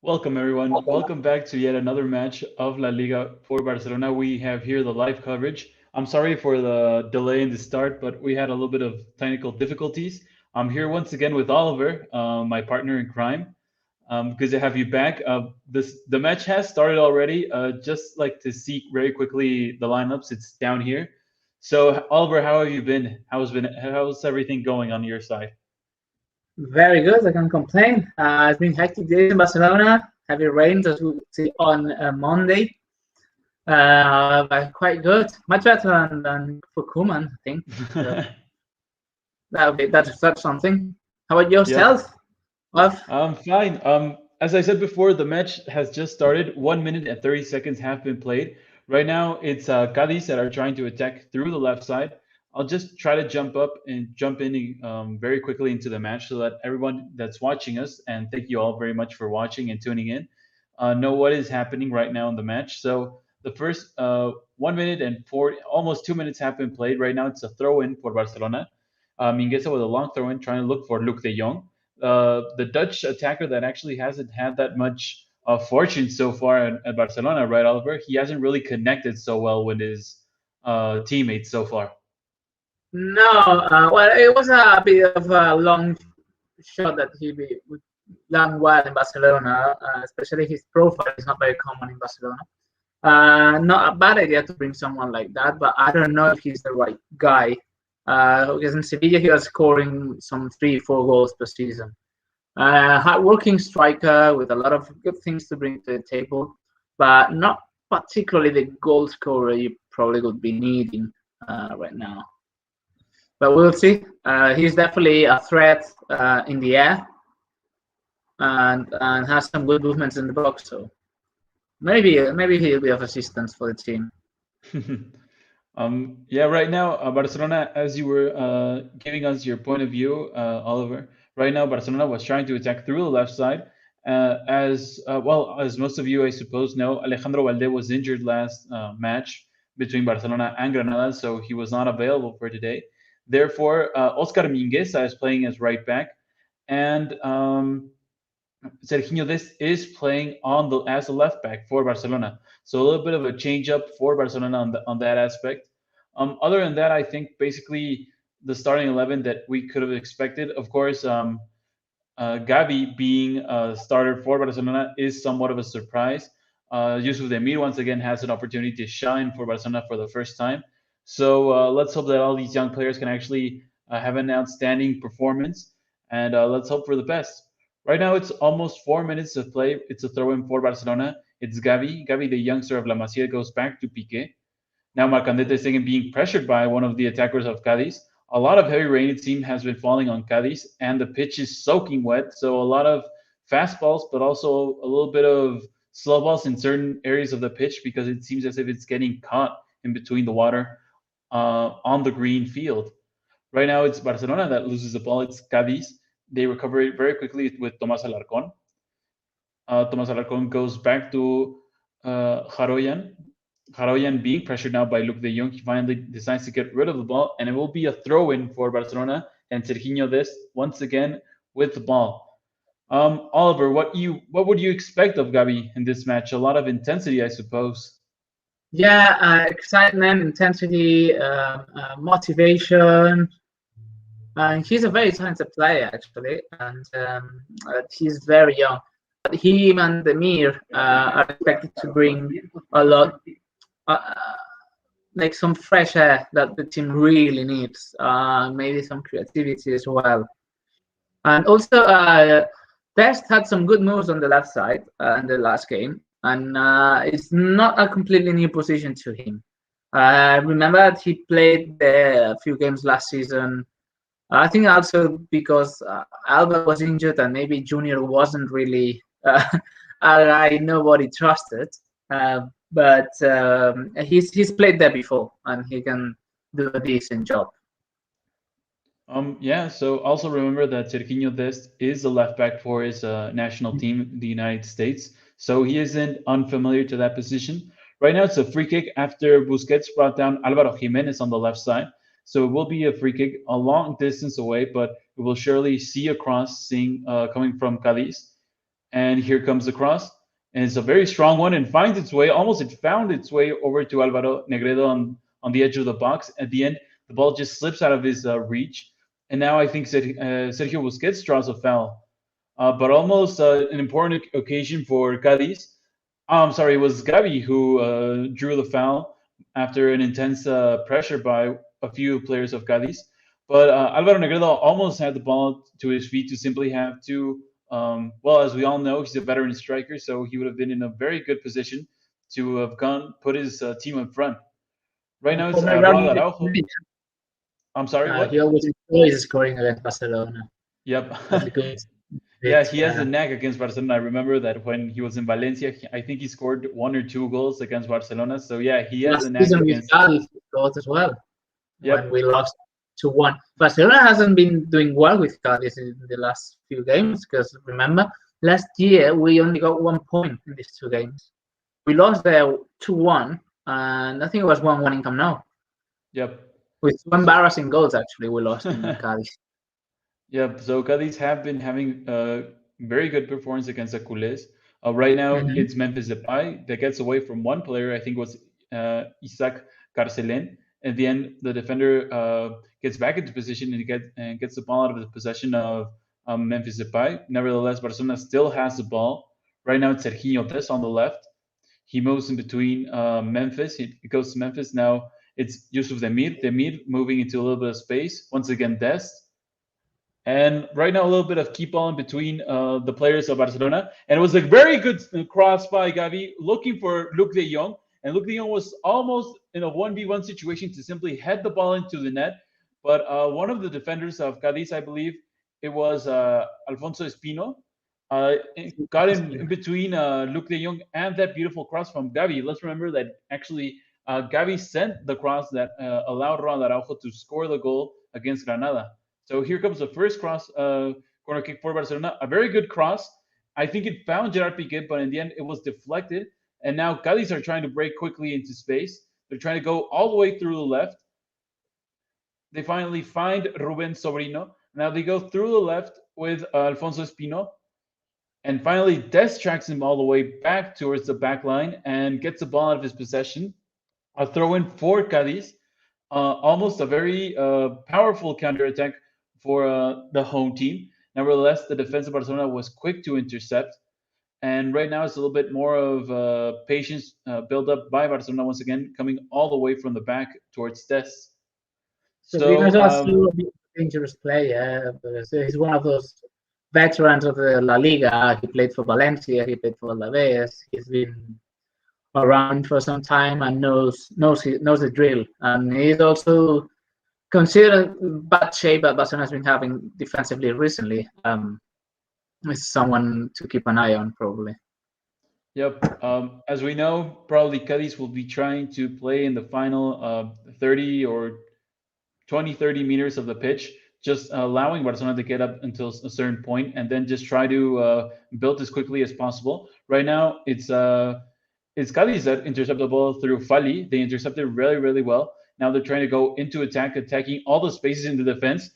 Welcome, everyone. Welcome back to yet another match of La Liga for Barcelona. We have here the live coverage. I'm sorry for the delay in the start, but we had a little bit of technical difficulties. I'm here once again with Oliver, my partner in crime. Good to have you back. The match has started already. Just like to see very quickly the lineups. It's down here. So, Oliver, how have you been? How's everything going on your side? Very good. I can't complain. It's been hectic days in Barcelona. Heavy rains, as we see on Monday. But quite good. Much better than for Koeman, I think. So that's something. How about Yep. yourself? Well, I'm fine. As I said before, the match has just started. 1 minute and 30 seconds have been played. Right now, it's Cádiz that are trying to attack through the left side. I'll just try to jump up and jump in very quickly into the match so that everyone that's watching us, and thank you all very much for watching and tuning in, know what is happening right now in the match. So the first 1 minute and almost 2 minutes have been played. Right now, it's a throw in for Barcelona. Mingueza with a long throw in, trying to look for Luke de Jong, the Dutch attacker that actually hasn't had that much fortune so far at Barcelona, right, Oliver? He hasn't really connected so well with his teammates so far. no. Well, it was a bit of a long shot that would land well in Barcelona, especially his profile is not very common in Barcelona. Not a bad idea to bring someone like that, but I don't know if he's the right guy. Because in Sevilla he was scoring some 3-4 goals per season. Hard-working striker with a lot of good things to bring to the table, but not particularly the goal scorer you probably would be needing right now. But we'll see. He's definitely a threat in the air and has some good movements in the box. So maybe he'll be of assistance for the team. Yeah, right now, Barcelona, as you were giving us your point of view, Oliver, right now, Barcelona was trying to attack through the left side. As most of you, I suppose, know, Alejandro Valde was injured last match between Barcelona and Granada, so he was not available for today. Therefore, Oscar Mingueza is playing as right back, and Serginho Dest is playing as a left back for Barcelona. So a little bit of a change up for Barcelona on that aspect. Other than that, I think basically the starting 11 that we could have expected. Of course, Gavi being a starter for Barcelona is somewhat of a surprise. Yusuf Demir once again has an opportunity to shine for Barcelona for the first time. So let's hope that all these young players can actually have an outstanding performance, and let's hope for the best. Right now, it's almost 4 minutes of play. It's a throw in for Barcelona. It's Gavi. Gavi, the youngster of La Masia, goes back to Piqué. Now Marcandete is again being pressured by one of the attackers of Cadiz. A lot of heavy rain, it seems, has been falling on Cadiz, and the pitch is soaking wet. So a lot of fastballs, but also a little bit of slow balls in certain areas of the pitch because it seems as if it's getting caught in between the water on the green field. Right now, it's Barcelona that loses the ball. It's Cadiz. They recover it very quickly with Tomás Alarcón. Tomás Alarcón goes back to Jaroyan. Jaroyan being pressured now by Luke de Jong. He finally decides to get rid of the ball, and it will be a throw-in for Barcelona. And Serginho Dest once again with the ball. Oliver, what would you expect of Gavi in this match? A lot of intensity, I suppose. Yeah, excitement, intensity, motivation. He's a very talented player, actually, and he's very young. But him and Demir are expected to bring a lot, like some fresh air that the team really needs. Maybe some creativity as well. And also, Best had some good moves on the left side in the last game, and it's not a completely new position to him. I remember that he played there a few games last season. I think also because Alba was injured and maybe Junior wasn't really a guy nobody trusted. But he's played there before and he can do a decent job. Yeah, so also remember that Serginho Dest is the left back for his national team, the United States. So he isn't unfamiliar to that position. Right now, it's a free kick after Busquets brought down Alvaro Jimenez on the left side. So it will be a free kick a long distance away, but we will surely see a cross coming from Cadiz. And here comes the cross. And it's a very strong one and finds its way, it found its way over to Alvaro Negrillo on the edge of the box. At the end, the ball just slips out of his reach. And now I think Sergio Busquets draws a foul. But almost an important occasion for Cádiz. I'm sorry, it was Gavi who drew the foul after an intense pressure by a few players of Cádiz. But Alvaro Negredo almost had the ball to his feet to simply have to, well, as we all know, he's a veteran striker, so he would have been in a very good position to have put his team in front. Right now it's Ronald Araujo. I'm sorry, what? He always enjoys scoring against Barcelona. Yep. Yeah, he has a knack against Barcelona. I remember that when he was in Valencia, I think he scored 1 or 2 goals against Barcelona. So yeah, he has a knack against Cádiz goals as well. Yep. When we lost 2-1. Barcelona hasn't been doing well with Cádiz in the last few games because remember, last year we only got 1 point in these 2 games. We lost there 2-1, and I think it was 1-1 in Camp Nou. Yep. With 2 embarrassing goals, actually, we lost in Cádiz. Yeah, so Cádiz have been having a very good performance against the Culés. Right now, it's Memphis Depay that gets away from one player. I think it was Isaac Carcelén. At the end, the defender gets back into position and gets the ball out of the possession of Memphis Depay. Nevertheless, Barcelona still has the ball. Right now, it's Serginho Dest on the left. He moves in between Memphis. He goes to Memphis. Now it's Yusuf Demir. Demir moving into a little bit of space. Once again, Dest. And right now, a little bit of keep on between the players of Barcelona. And it was a very good cross by Gavi looking for Luc de Jong. And Luc de Jong was almost in a 1v1 situation to simply head the ball into the net. But one of the defenders of Cádiz, I believe, it was Alfonso Espino, got in between Luc de Jong and that beautiful cross from Gavi. Let's remember that actually Gavi sent the cross that allowed Ronald Araujo to score the goal against Granada. So here comes the first cross, corner kick for Barcelona. A very good cross. I think it found Gerard Piqué, but in the end, it was deflected. And now Cádiz are trying to break quickly into space. They're trying to go all the way through the left. They finally find Rubén Sobrino. Now they go through the left with Alfonso Espino. And finally, Dest tracks him all the way back towards the back line and gets the ball out of his possession. A throw-in for Cádiz. Almost a very powerful counterattack for the home team. Nevertheless, the defense of Barcelona was quick to intercept. And right now, it's a little bit more of patience built up by Barcelona once again, coming all the way from the back towards Dest. So he's also a dangerous player because he's one of those veterans of the La Liga. He played for Valencia, he played for Alaves. He's been around for some time and knows the drill. And he's also considered bad shape that Barcelona has been having defensively recently. Is someone to keep an eye on, probably. Yep. As we know, probably Cádiz will be trying to play in the final 30 or 20, 30 meters of the pitch, just allowing Barcelona to get up until a certain point and then just try to build as quickly as possible. Right now, it's Cádiz that intercepted the ball through Fali. They intercepted really, really well. Now they're trying to go into attacking all the spaces in the defense.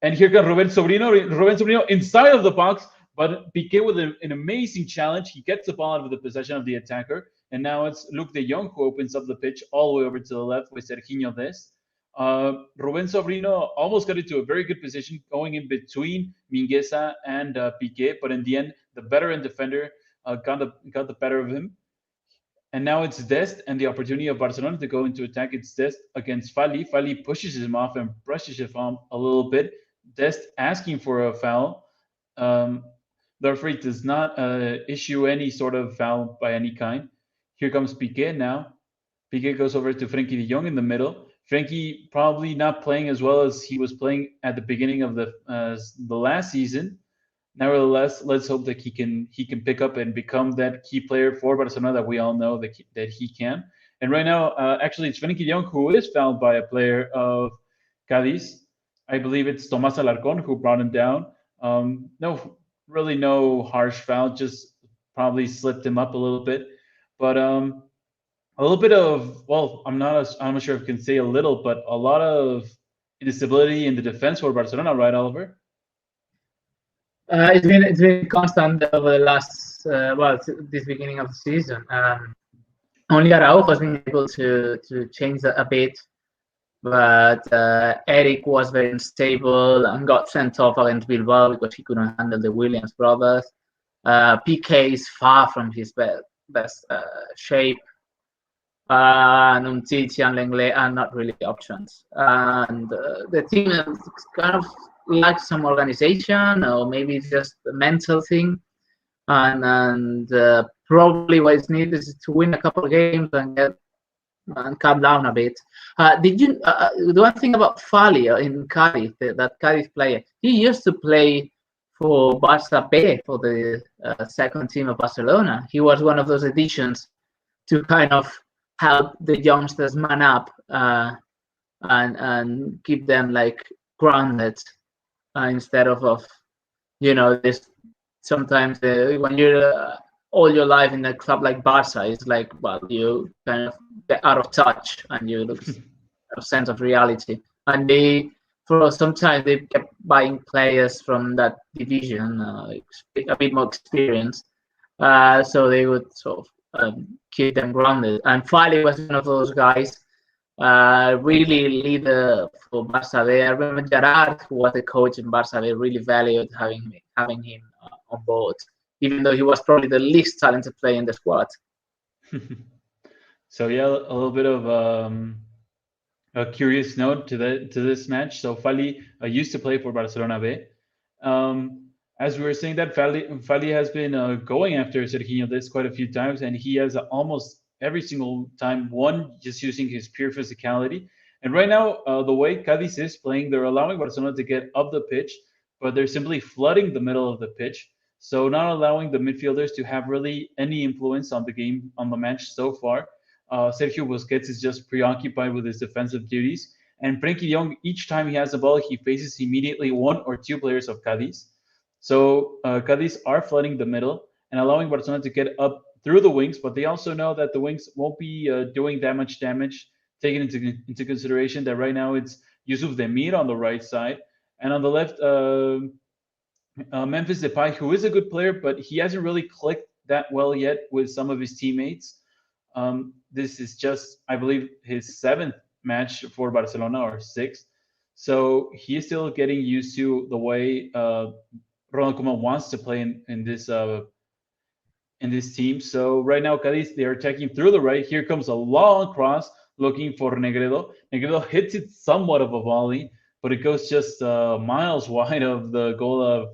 And here comes Rubén Sobrino inside of the box, but Piqué with an amazing challenge. He gets the ball out of the possession of the attacker. And now it's Luc de Jong who opens up the pitch all the way over to the left with Serginho Dest. Rubén Sobrino almost got into a very good position going in between Mingueza and Piqué, but in the end, the veteran defender got the better of him. And now it's Dest and the opportunity of Barcelona to go into attack. It's Dest against Fali. Fali pushes him off and brushes him off a little bit. Dest asking for a foul. The referee does not issue any sort of foul by any kind. Here comes Piqué now. Piqué goes over to Frenkie de Jong in the middle. Frenkie probably not playing as well as he was playing at the beginning of the last season. Nevertheless, let's hope that he can pick up and become that key player for Barcelona that we all know that he can. And right now, actually, it's Frenkie de Jong who is fouled by a player of Cádiz. I believe it's Tomás Alarcón who brought him down. No harsh foul, just probably slipped him up a little bit. But a little bit of, well, I'm not sure if I can say a little, but a lot of instability in the defense for Barcelona, right, Oliver? It's been constant over the last this beginning of the season. Only Araujo has been able to change that a bit, but Eric was very unstable and got sent off against Bilbao because he couldn't handle the Williams brothers. PK is far from his best shape. And Umtiti and Lenglet are not really options. And the team kind of lacks some organization, or maybe it's just a mental thing. And probably what is needed is to win a couple of games and calm down a bit. Did you the one thing about Fali in Cádiz, that Cádiz player? He used to play for Barça B, for the second team of Barcelona. He was one of those additions to kind of help the youngsters man up and keep them like grounded instead of this. Sometimes when you're all your life in a club like Barca, it's like, well, you kind of get out of touch and you lose a sense of reality. And sometimes they kept buying players from that division, a bit more experience, so they would sort of keep them grounded. And Fali was one of those guys, really leader for Barça B. I remember Gerard, who was the coach in Barça B, really valued having him on board, even though he was probably the least talented player in the squad. So yeah, a little bit of a curious note to this match. So Fali used to play for Barcelona B. As we were saying, that Fali has been going after Serginho this quite a few times, and he has almost every single time won just using his pure physicality. And right now, the way Cádiz is playing, they're allowing Barcelona to get up the pitch, but they're simply flooding the middle of the pitch. So not allowing the midfielders to have really any influence on the game, on the match so far. Sergio Busquets is just preoccupied with his defensive duties. And Frenkie de Jong, each time he has the ball, he faces immediately one or two players of Cádiz. So Cádiz are flooding the middle and allowing Barcelona to get up through the wings, but they also know that the wings won't be doing that much damage, taking into consideration that right now it's Yusuf Demir on the right side. And on the left, Memphis Depay, who is a good player, but he hasn't really clicked that well yet with some of his teammates. This is just, I believe, his 7th match for Barcelona, or 6th. So he's still getting used to the way Ronald Koeman wants to play in this team. So right now, Cádiz, they are attacking through the right. Here comes a long cross looking for Negredo. Negredo hits it somewhat of a volley, but it goes just miles wide of the goal of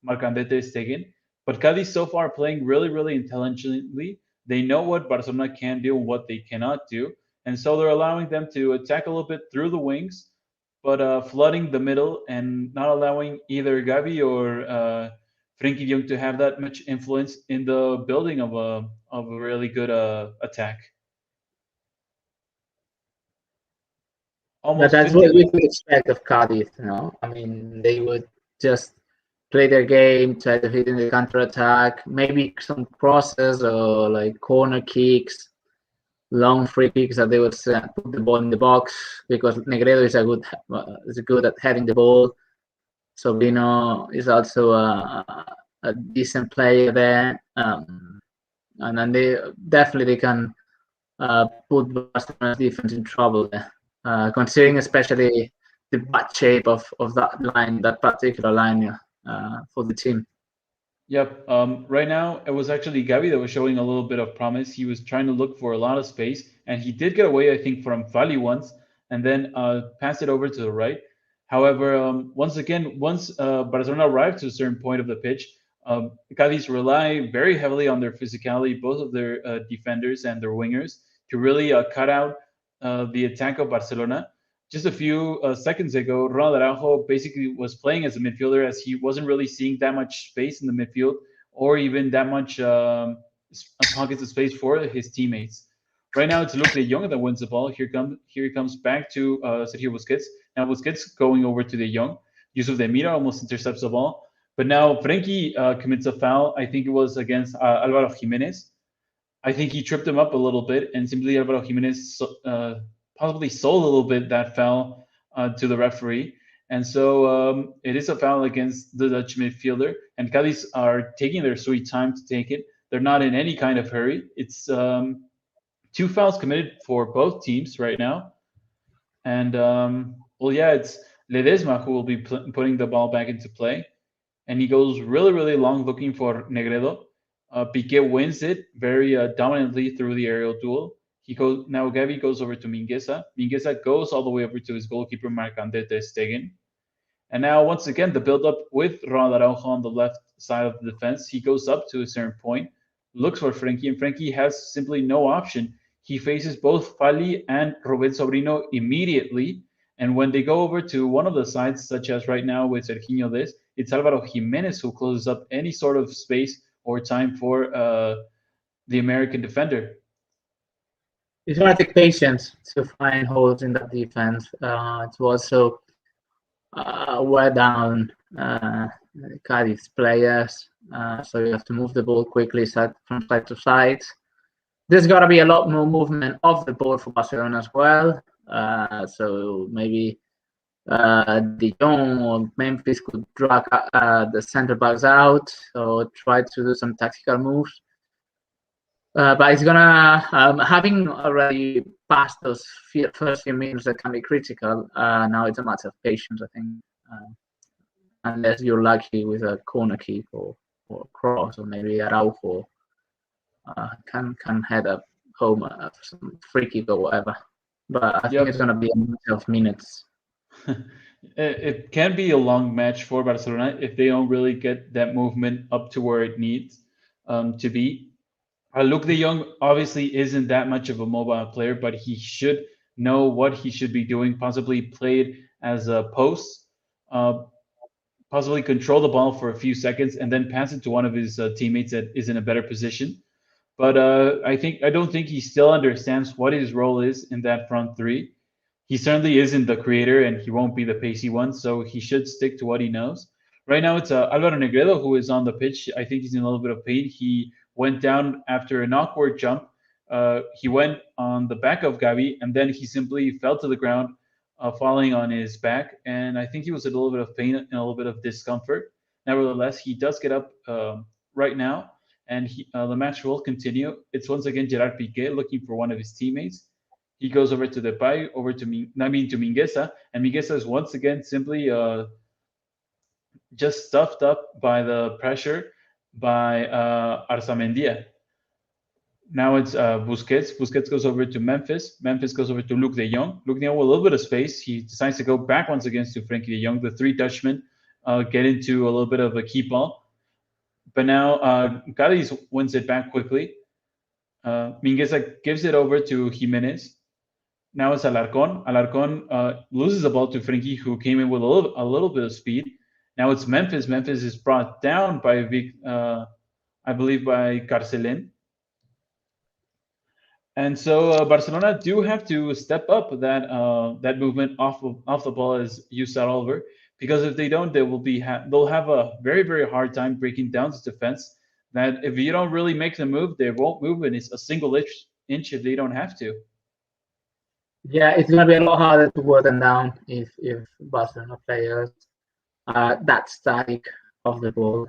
Marcandete Stegen. But Cádiz so far playing really, really intelligently. They know what Barcelona can do and what they cannot do. And so they're allowing them to attack a little bit through the wings, but flooding the middle and not allowing either Gavi or Frenkie de Jong to have that much influence in the building of a really good attack. But that's what we could expect of Cádiz, I mean, they would just play their game, try to hit in the counter-attack, maybe some crosses or like corner kicks, long free kicks that they would put the ball in the box, because Negredo is good at heading the ball. Sobrino is also a decent player there, and then they can put Barcelona's defense in trouble there, considering especially the bad shape of that particular line for the team. Yep. Right now, it was actually Gavi that was showing a little bit of promise. He was trying to look for a lot of space, and he did get away, I think, from Fali once, and then passed it over to the right. However, once Barcelona arrived to a certain point of the pitch, Cádiz rely very heavily on their physicality, both of their defenders and their wingers, to really cut out the attack of Barcelona. Just a few seconds ago, Ronald Araujo basically was playing as a midfielder, as he wasn't really seeing that much space in the midfield or even that much pockets of space for his teammates. Right now, it's Luke de Jong that wins the ball. Here he comes back to Sergio Busquets. Now Busquets going over to de Jong. Yusuf Demira almost intercepts the ball. But now Frenkie commits a foul. I think it was against Alvaro Jimenez. I think he tripped him up a little bit, and simply Alvaro Jimenez possibly sold a little bit that foul to the referee. And so it is a foul against the Dutch midfielder, and Cádiz are taking their sweet time to take it. They're not in any kind of hurry. It's 2 fouls committed for both teams right now. And well, yeah, it's Ledesma who will be putting the ball back into play, and he goes really, really long looking for Negredo. Piqué wins it very dominantly through the aerial duel. He goes now. Gavi goes over to Mingueza. Mingueza goes all the way over to his goalkeeper Marc-André ter Stegen. And now once again the build-up with Ronald Araujo on the left side of the defense. He goes up to a certain point, looks for Frenkie, and Frenkie has simply no option. He faces both Fali and Robert Sobrino immediately. And when they go over to one of the sides, such as right now with Serginho Des, it's Alvaro Jimenez who closes up any sort of space or time for the American defender. It's going to take patience to find holes in that defense. It's also wear down Cádiz players, so you have to move the ball quickly from side to side. There's got to be a lot more movement off the ball for Barcelona as well. So maybe De Jong or Memphis could drag the center backs out or try to do some tactical moves. But it's gonna having already passed those first few minutes that can be critical. Now it's a matter of patience, I think, unless you're lucky with a corner kick or cross, or maybe Araujo can head up home some free kick or whatever. But I think it's gonna be a matter of minutes. It can be a long match for Barcelona if they don't really get that movement up to where it needs to be. Luke de Jong obviously isn't that much of a mobile player, but he should know what he should be doing, possibly play it as a post, possibly control the ball for a few seconds and then pass it to one of his teammates that is in a better position. But I don't think he still understands what his role is in that front three. He certainly isn't the creator, and he won't be the pacey one, so he should stick to what he knows. Right now, it's Alvaro Negrillo who is on the pitch. I think he's in a little bit of pain. He went down after an awkward jump. He went on the back of Gavi, and then he simply fell to the ground, falling on his back. And I think he was in a little bit of pain and a little bit of discomfort. Nevertheless, he does get up right now, and the match will continue. It's once again Gerard Piqué looking for one of his teammates. He goes over to Depay, over to Mingueza, and Mingueza is once again simply just stuffed up by the pressure by Arzamendia. Now it's Busquets. Busquets goes over to Memphis. Memphis goes over to Luke de Jong. Luke de Jong with a little bit of space. He decides to go back once again to Frenkie de Jong. The three Dutchmen get into a little bit of a keep ball. But now Cádiz wins it back quickly. Mingueza gives it over to Jimenez. Now it's Alarcón. Alarcón loses the ball to Frenkie, who came in with a little bit of speed. Now it's Memphis. Memphis is brought down by I believe by Carcelén. And so Barcelona do have to step up that movement off the ball, as you said, Oliver, because if they don't, they'll have a very, very hard time breaking down this defense. That if you don't really make them move, they won't move, and it's a single inch if they don't have to. Yeah, it's gonna be a lot harder to wear them down if Barcelona players are that static of the ball.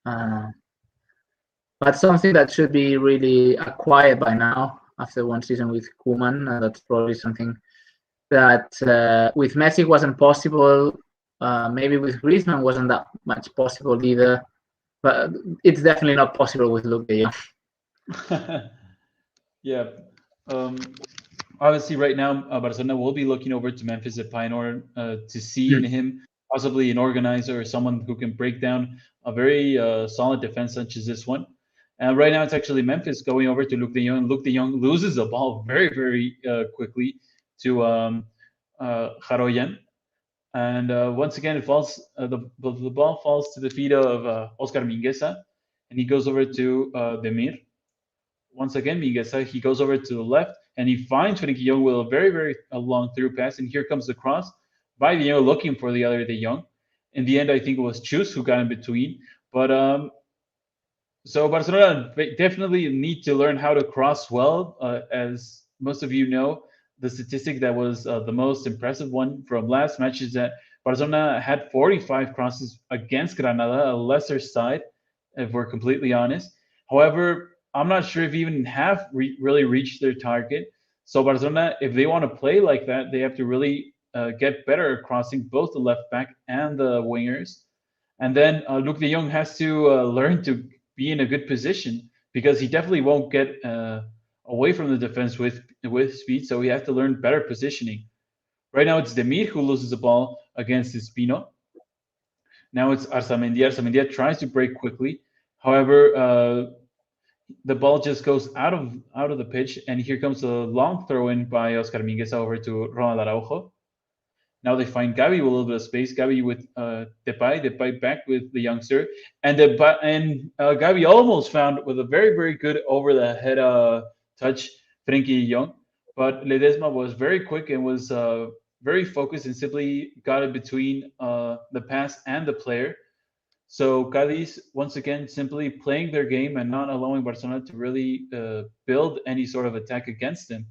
But something that should be really acquired by now after one season with Koeman, and that's probably something that with Messi wasn't possible. Maybe with Griezmann wasn't that much possible either. But it's definitely not possible with Luke de Jong. Yeah. Obviously, right now, Barcelona will be looking over to Memphis Depay in order to see in him possibly an organizer or someone who can break down a very solid defense such as this one. And right now, it's actually Memphis going over to Luke de Jong. Luke de Jong loses the ball very, very quickly to Jaroyan. And once again, it falls. The ball falls to the feet of Oscar Mingueza, and he goes over to Demir. Once again, Mingueza, he goes over to the left, and he finds Frenkie de Jong with a very, very long through pass. And here comes the cross by de Jong, looking for the other de Jong. In the end, I think it was Chus who got in between. But so Barcelona definitely need to learn how to cross well. As most of you know, the statistic that was the most impressive one from last match is that Barcelona had 45 crosses against Granada, a lesser side, if we're completely honest. However, I'm not sure if even have really reached their target. So Barcelona, if they want to play like that, they have to really get better at crossing both the left back and the wingers. And then Luc de Jong has to learn to be in a good position because he definitely won't get away from the defense with speed. So he has to learn better positioning. Right now it's Demir who loses the ball against Espino. Now it's Arzamendia. Arzamendia tries to break quickly. However, the ball just goes out of the pitch, and here comes a long throw in by Oscar Mingueza over to Ronald Araujo. Now they find Gavi with a little bit of space. Gavi with Depay back with the youngster, and Gavi almost found with a very good over the head touch Frenkie de Jong, but Ledesma was very quick and was very focused and simply got it between the pass and the player. So Cádiz, once again, simply playing their game and not allowing Barcelona to really build any sort of attack against them.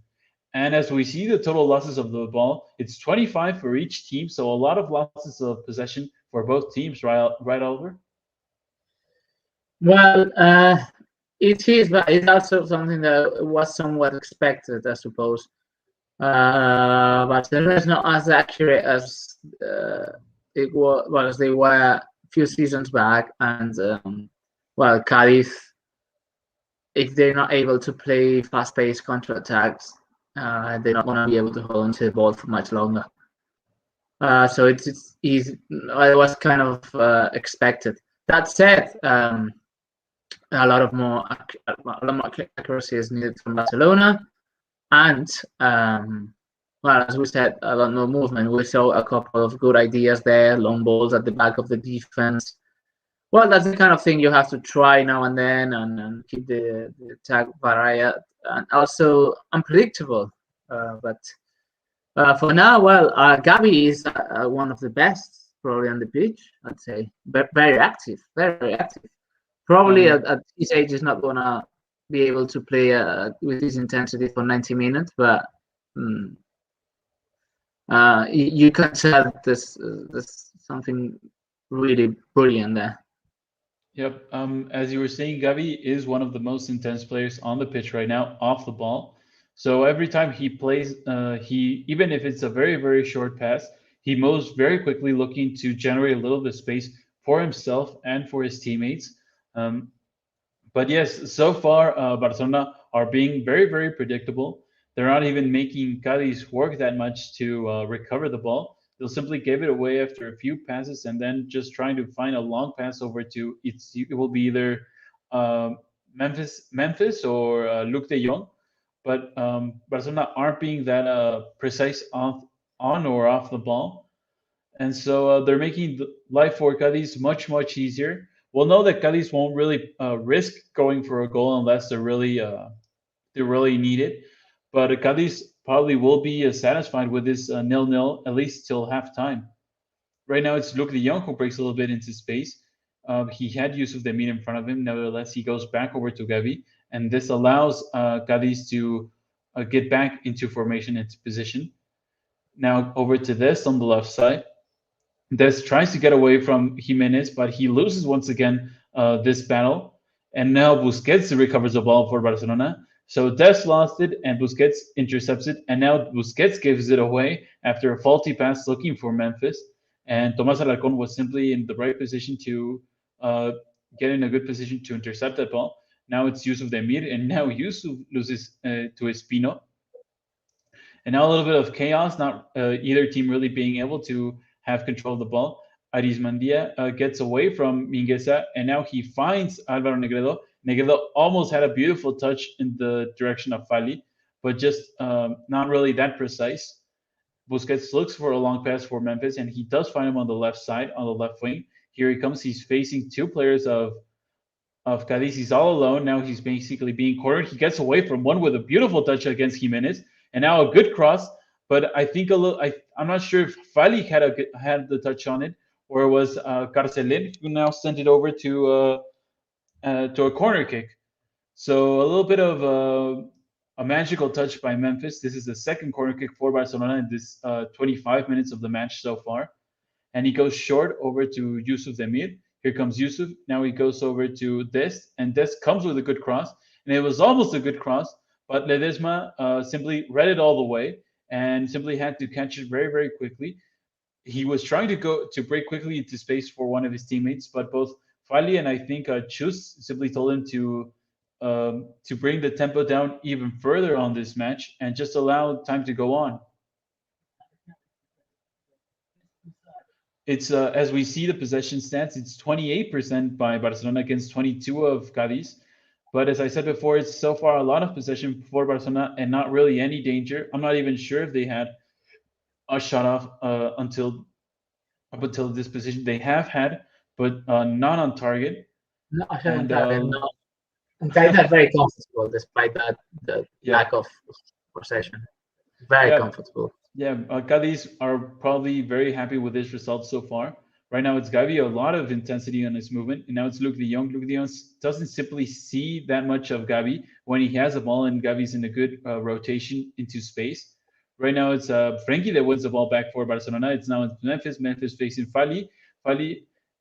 And as we see the total losses of the ball, it's 25 for each team. So a lot of losses of possession for both teams, right, Oliver? Well, it is, but it's also something that was somewhat expected, I suppose. Barcelona is not as accurate as it was, well, as they were a few seasons back, and well, Cádiz, if they're not able to play fast-paced counter-attacks, they're not going to be able to hold onto the ball for much longer. So it's easy. It was kind of expected. That said, a lot more accuracy is needed from Barcelona, and well, as we said, a lot more movement. We saw a couple of good ideas there, long balls at the back of the defense. Well, that's the kind of thing you have to try now and then, and keep the attack varied and also unpredictable. But for now, well, Gavi is one of the best probably on the pitch, I'd say. But very active. Probably at his age is not gonna be able to play with this intensity for 90 minutes, but you can tell there's something really brilliant there. Yep. As you were saying, Gavi is one of the most intense players on the pitch right now, off the ball. So every time he plays, he even if it's a very short pass, he moves very quickly, looking to generate a little bit of space for himself and for his teammates. But yes, so far Barcelona are being very predictable. They're not even making Cádiz work that much to recover the ball. They'll simply give it away after a few passes and then just trying to find a long pass over to it will be either Memphis or Luc de Jong. But Barcelona aren't being that precise on or off the ball. And so they're making life for Cádiz much easier. We'll know that Cádiz won't really risk going for a goal unless they really need it. But Cádiz probably will be satisfied with this 0-0 at least till halftime. Right now, it's Luc de Jong who breaks a little bit into space. He had Yusuf Demir in front of him. Nevertheless, he goes back over to Gavi, and this allows Cádiz to get back into formation, into position. Now over to Des on the left side. Des tries to get away from Jimenez, but he loses once again this battle. And now Busquets recovers the ball for Barcelona. So Des lost it, and Busquets intercepts it, and now Busquets gives it away after a faulty pass looking for Memphis. And Tomás Alarcón was simply in the right position to get in a good position to intercept that ball. Now it's Yusuf Demir, and now Yusuf loses to Espino. And now a little bit of chaos, not either team really being able to have control of the ball. Arizmandia gets away from Mingueza, and now he finds Alvaro Negrillo. Negrillo almost had a beautiful touch in the direction of Fali, but just not really that precise. Busquets looks for a long pass for Memphis, and he does find him on the left side, on the left wing. Here he comes. He's facing two players of Cádiz. He's all alone. Now he's basically being cornered. He gets away from one with a beautiful touch against Jimenez, and now a good cross. But I think I'm not sure if Fali had the touch on it, or it was Carcelin who now sent it over to a corner kick. So a little bit of a magical touch by Memphis. This is the second corner kick for Barcelona in this 25 minutes of the match so far. and he goes short over to Yusuf Demir. Here comes Yusuf. Now he goes over to Dest, and Dest comes with a good cross, and it was almost a good cross, but Ledesma simply read it all the way and simply had to catch it very, very quickly. He was trying to go to break quickly into space for one of his teammates, but both Fali and I think Chus simply told him to bring the tempo down even further on this match and just allow time to go on. It's as we see the possession stats, it's 28% by Barcelona against 22 of Cádiz. But as I said before, it's so far a lot of possession for Barcelona and not really any danger. I'm not even sure if they had a shot off up until this position. They have had, but not on target. No, I haven't had it. No. And Cádiz are very comfortable despite the lack of possession. Very comfortable. Yeah, Cádiz are probably very happy with this result so far. Right now, it's Gavi, a lot of intensity on his movement, and now it's Luc de Jong. Luc de Jong doesn't simply see that much of Gavi when he has a ball, and Gavi's in a good rotation into space. Right now, it's Frenkie that wins the ball back for Barcelona. It's now Memphis. Memphis facing Fali,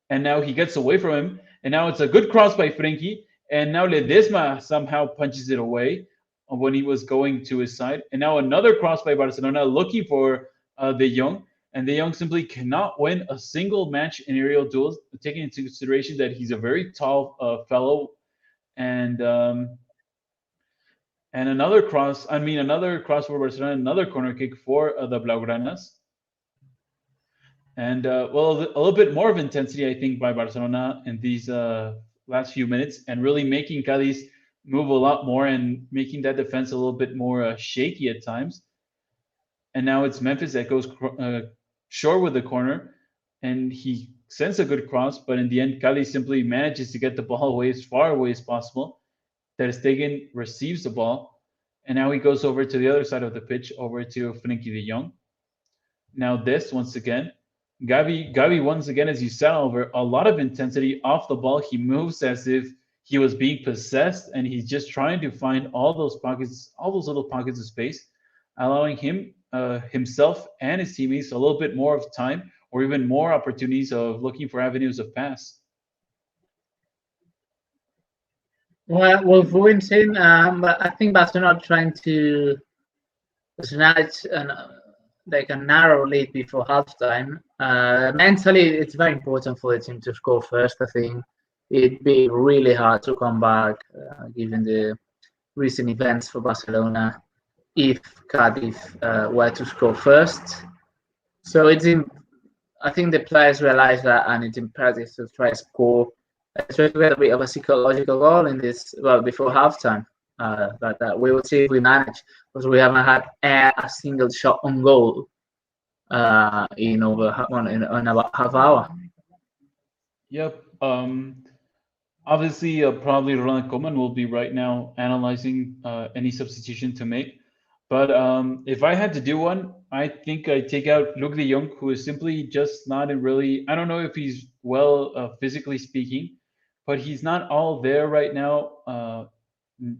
and now he gets away from him, and now it's a good cross by Frenkie, and now Ledesma somehow punches it away when he was going to his side. And now another cross by Barcelona looking for De Jong. And De Jong simply cannot win a single match in aerial duels, taking into consideration that he's a very tall fellow. And another cross for Barcelona, another corner kick for the Blaugranas. And a little bit more of intensity, I think, by Barcelona in these last few minutes, and really making Cádiz move a lot more and making that defense a little bit more shaky at times. And now it's Memphis that goes short with the corner, and he sends a good cross, but in the end, Cádiz simply manages to get the ball away as far away as possible. Ter Stegen receives the ball, and now he goes over to the other side of the pitch, over to Frenkie de Jong. Now this, once again, Gavi once again, as you said, over a lot of intensity off the ball. He moves as if he was being possessed, and he's just trying to find all those pockets, all those little pockets of space, allowing himself and his teammates a little bit more of time or even more opportunities of looking for avenues of pass. Well, we've seen, but I think Barcelona are trying to snatch like a narrow lead before halftime. Mentally, it's very important for the team to score first. I think it'd be really hard to come back given the recent events for Barcelona if Cádiz were to score first. So I think the players realize that, and it's imperative to try to score, try to get a bit of a psychological goal in this, before halftime. But we will see if we manage, because we haven't had a single shot on goal in about half hour. Yep. Obviously, probably Ronald Koeman will be right now analyzing any substitution to make. But if I had to do one, I think I'd take out Luc de Jong, who is simply just not really, I don't know if he's well physically speaking, but he's not all there right now,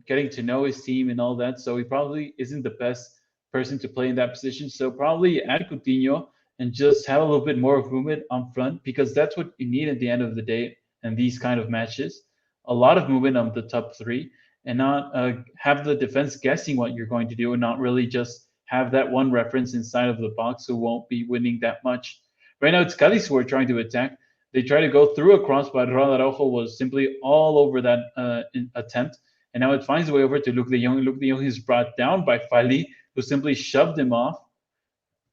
getting to know his team and all that. So he probably isn't the best person to play in that position. So probably add Coutinho and just have a little bit more of movement on front, because that's what you need at the end of the day in these kind of matches. A lot of movement on the top three, and not have the defense guessing what you're going to do, and not really just have that one reference inside of the box who won't be winning that much. Right now, it's Cádiz who are trying to attack. They try to go through a cross, but Ronald Araujo was simply all over that attempt. And now it finds a way over to Luc de Jong. Luc de Jong is brought down by Fali, who simply shoved him off.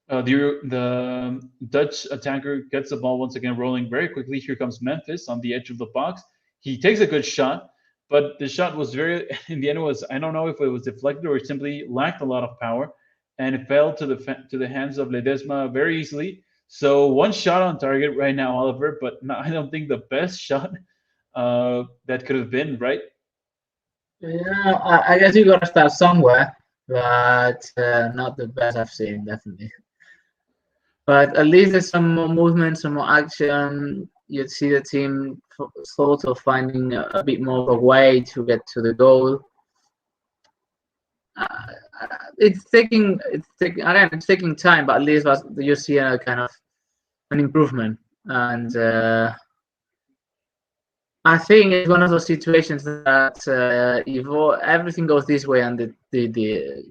The Dutch attacker gets the ball once again rolling very quickly. Here comes Memphis on the edge of the box. He takes a good shot, but the shot was in the end was, I don't know if it was deflected or it simply lacked a lot of power, and it fell to the hands of Ledesma very easily. So one shot on target right now, Oliver, but I don't think the best shot that could have been, right? Yeah, I guess you got to start somewhere, but not the best I've seen, definitely. But at least there's some more movement, some more action. You'd see the team sort of finding a bit more of a way to get to the goal. It's taking time, but at least you see a kind of an improvement, and I think it's one of those situations that if everything goes this way and the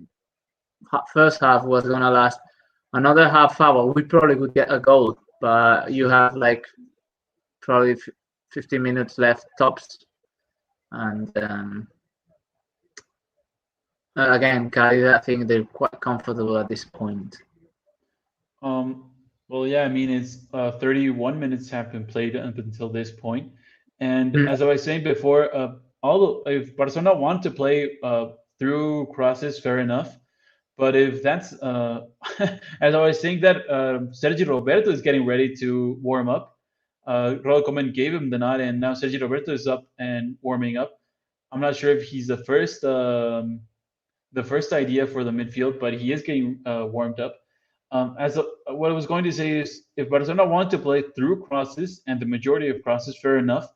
first half was gonna last another half hour, we probably would get a goal. But you have like probably 15 minutes left tops, and again, Cádiz, I think they're quite comfortable at this point. Well, yeah, I mean, it's 31 minutes have been played up until this point. And as I was saying before, if Barcelona want to play through crosses, fair enough. But if that's, as I was saying, that Sergio Roberto is getting ready to warm up. Ronald Koeman gave him the nod, and now Sergio Roberto is up and warming up. I'm not sure if he's the first idea for the midfield, but he is getting warmed up. What I was going to say is, if Barcelona want to play through crosses, and the majority of crosses, fair enough.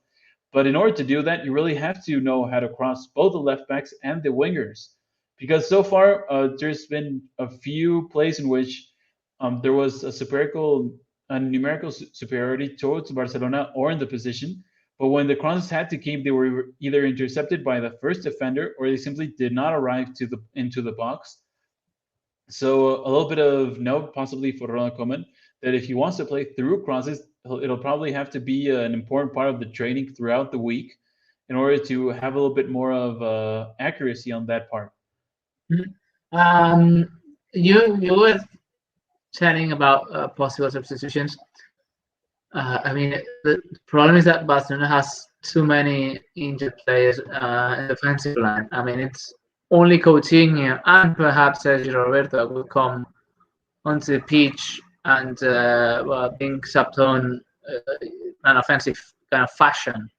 But in order to do that, you really have to know how to cross both the left backs and the wingers, because so far there's been a few plays in which there was a numerical superiority towards Barcelona or in the position. But when the crosses had to came, they were either intercepted by the first defender or they simply did not arrive into the box. So a little bit of note, possibly for Ronald Koeman, that if he wants to play through crosses, it'll probably have to be an important part of the training throughout the week in order to have a little bit more of accuracy on that part. You were telling about possible substitutions. I mean, the problem is that Barcelona has too many injured players in the defensive line. I mean, it's only Coutinho and perhaps Sergio Roberto will come onto the pitch and being subbed on an offensive kind of fashion.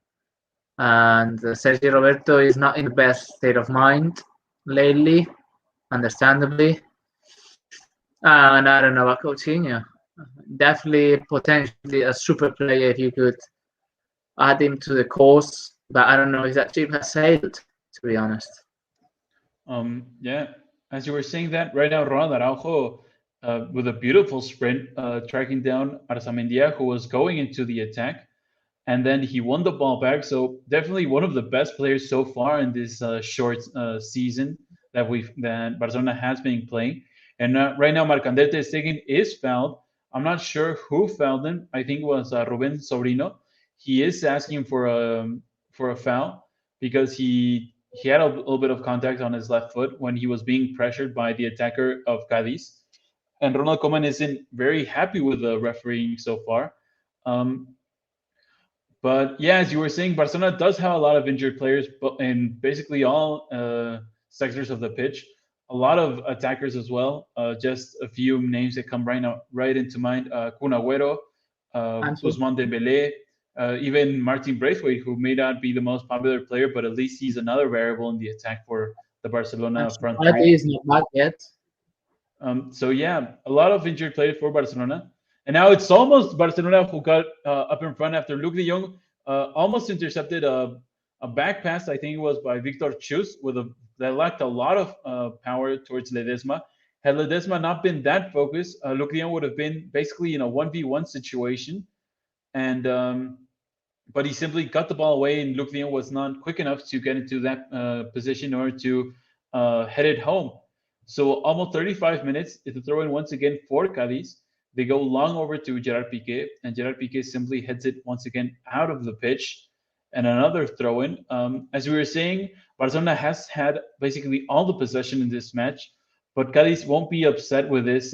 And Sergio Roberto is not in the best state of mind lately, understandably. And I don't know about Coutinho. Definitely, potentially a super player if you could add him to the course, but I don't know if that ship has sailed, to be honest. Yeah, as you were saying that right now, Ronald Araujo, with a beautiful sprint, tracking down Arzamendia, who was going into the attack, and then he won the ball back. So definitely one of the best players so far in this short season that Barcelona has been playing. And right now, Marc-André ter Stegen is fouled. I'm not sure who fouled him. I think it was Ruben Sobrino. He is asking for a foul because he had a little bit of contact on his left foot when he was being pressured by the attacker of Cádiz. And Ronald Koeman isn't very happy with the refereeing so far. But yeah, as you were saying, Barcelona does have a lot of injured players in basically all sectors of the pitch. A lot of attackers as well. Just a few names that come right into mind: Kun Agüero, Ousmane Dembélé, even Martin Braithwaite, who may not be the most popular player, but at least he's another variable in the attack for the Barcelona front three. Is not bad yet. So yeah, a lot of injured players for Barcelona. And now it's almost Barcelona who got up in front after Luc de Jong almost intercepted a back pass, I think it was by Victor Chus, that lacked a lot of power towards Ledesma. Had Ledesma not been that focused, Luc de Jong would have been basically in a 1v1 situation. And but he simply got the ball away, and Luc de Jong was not quick enough to get into that position in order to head it home. So almost 35 minutes, it's a throw-in once again for Cádiz. They go long over to Gerard Piqué, and Gerard Piqué simply heads it once again out of the pitch. And another throw-in. As we were saying, Barcelona has had basically all the possession in this match, but Cádiz won't be upset with this